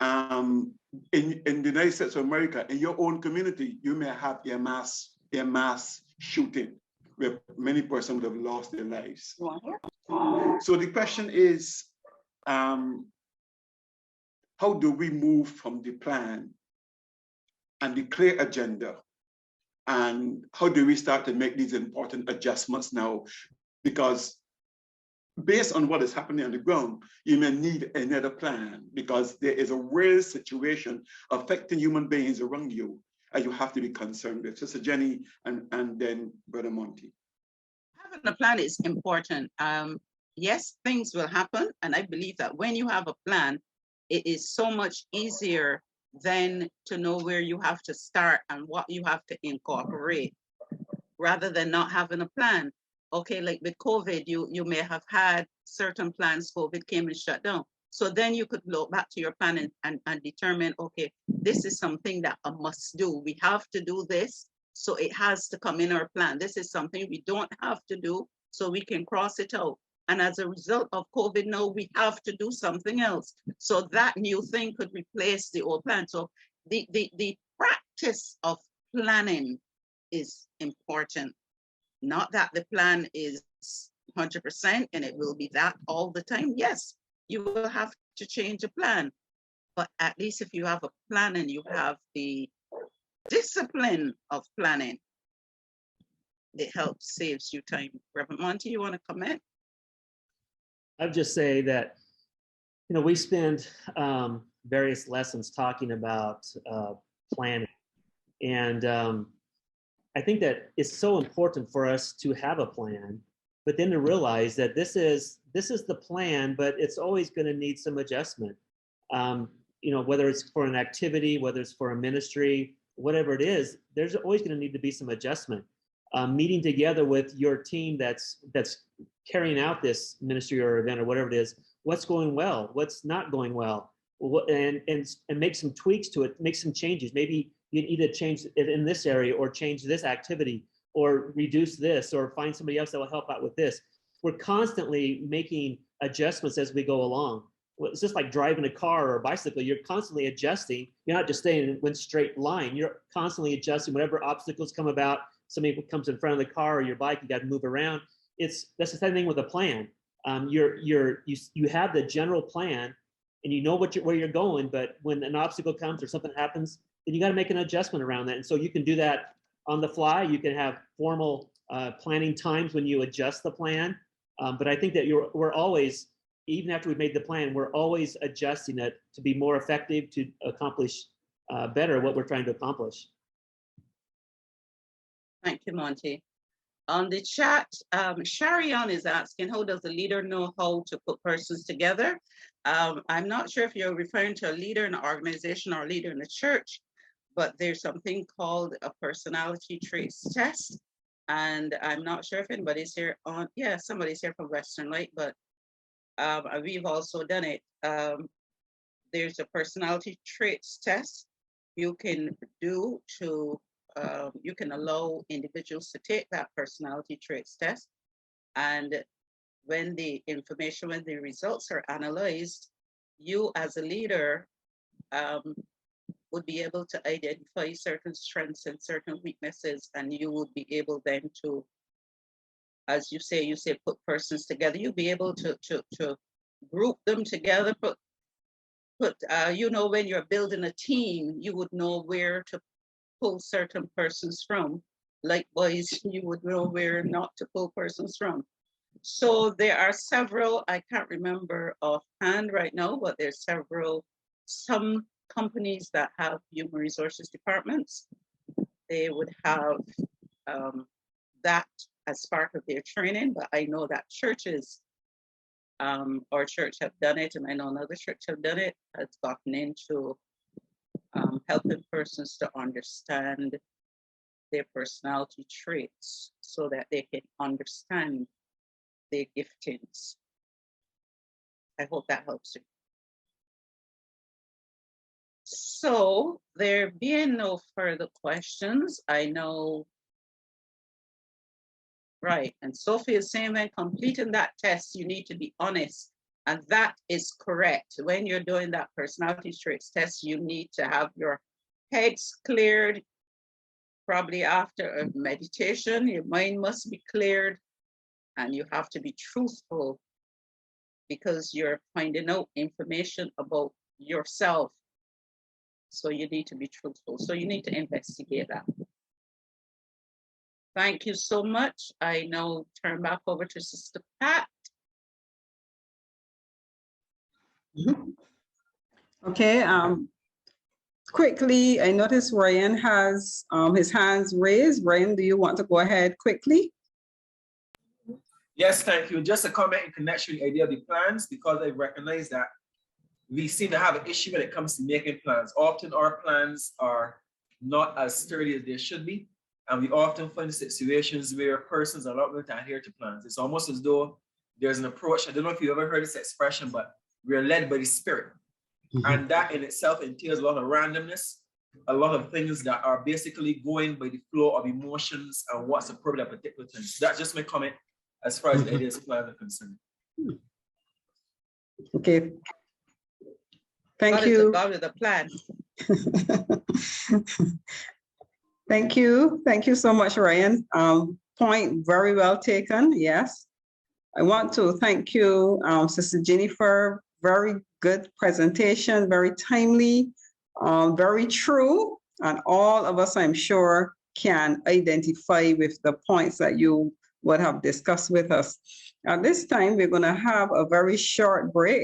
in the United States of America, in your own community, you may have a mass shooting where many persons would have lost their lives. So the question is, how do we move from the plan and the clear agenda, and how do we start to make these important adjustments now? Because based on what is happening on the ground, you may need another plan, because there is a real situation affecting human beings around you, and you have to be concerned with. Sister Jenny and then Brother Monty. Having a plan is important. Yes, things will happen. And I believe that when you have a plan, it is so much easier then to know where you have to start and what you have to incorporate, rather than not having a plan. Okay, like with COVID, you may have had certain plans, COVID came and shut down. So then you could look back to your plan and determine, okay, this is something that I must do. We have to do this, so it has to come in our plan. This is something we don't have to do, so we can cross it out. And as a result of COVID now, we have to do something else. So that new thing could replace the old plan. So the practice of planning is important. Not that the plan is 100% and it will be that all the time. Yes, you will have to change a plan. But at least if you have a plan and you have the discipline of planning, it helps, saves you time. Reverend Monty, you want to comment? I'd just say that, you know, we spend various lessons talking about planning. And I think that it's so important for us to have a plan, but then to realize that this is the plan, but it's always going to need some adjustment. You know, whether it's for an activity, whether it's for a ministry, whatever it is, there's always going to need to be some adjustment. Meeting together with your team that's carrying out this ministry or event or whatever it is, what's going well, what's not going well, and make some tweaks to it, make some changes. Maybe you need to change it in this area, or change this activity, or reduce this, or find somebody else that will help out with this. We're constantly making adjustments as we go along. It's just like driving a car or a bicycle. You're constantly adjusting. You're not just staying in one straight line. You're constantly adjusting whatever obstacles come about. Somebody comes in front of the car or your bike, you got to move around. That's the same thing with a plan. You have the general plan, and you know where you're going. But when an obstacle comes or something happens, then you got to make an adjustment around that. And so you can do that on the fly. You can have formal planning times when you adjust the plan. But I think that we're always, even after we've made the plan, we're always adjusting it to be more effective, to accomplish better what we're trying to accomplish. Thank you, Monty. On the chat, Sharion is asking, how does a leader know how to put persons together? I'm not sure if you're referring to a leader in an organization or a leader in the church, but there's something called a personality traits test. And I'm not sure if anybody's here on, yeah, somebody's here from Western Light, but we've also done it. There's a personality traits test you can do to, you can allow individuals to take that personality traits test. And when the information, when the results are analyzed, you as a leader would be able to identify certain strengths and certain weaknesses, and you would be able then to, as you say put persons together. You'll be able to group them together, you know, when you're building a team, you would know where to pull certain persons from. Likewise, you would know where not to pull persons from. So there are several, I can't remember offhand right now, but there's some companies that have human resources departments. They would have that as part of their training, but I know that churches, our church have done it, and I know another church have done it, has gotten into helping persons to understand their personality traits so that they can understand their giftings. I hope that helps you. So there being no further questions, I know, right, and Sophie is saying when completing that test, you need to be honest. And that is correct. When you're doing that personality traits test, you need to have your heads cleared. Probably after a meditation, your mind must be cleared, and you have to be truthful because you're finding out information about yourself. So you need to be truthful. So you need to investigate that. Thank you so much. I now turn back over to Sister Pat. Okay, quickly, I noticed Ryan has his hands raised. Ryan, do you want to go ahead quickly? Yes, thank you. Just a comment in connection with the idea of the plans, because I recognize that we seem to have an issue when it comes to making plans. Often our plans are not as sturdy as they should be. And we often find situations where persons are not going to adhere to plans. It's almost as though there's an approach. I don't know if you've ever heard this expression, but we're led by the Spirit. And that in itself entails a lot of randomness, a lot of things that are basically going by the flow of emotions and what's appropriate at a particular time. So that's just my comment as far as the ideas of plans are concerned. Okay. Thank you. God with a plan. Thank you. Thank you so much, Ryan. Point very well taken. Yes. I want to thank you, Sister Jeanafer. Very good presentation, very timely, very true. And all of us, I'm sure, can identify with the points that you would have discussed with us. At this time, we're going to have a very short break.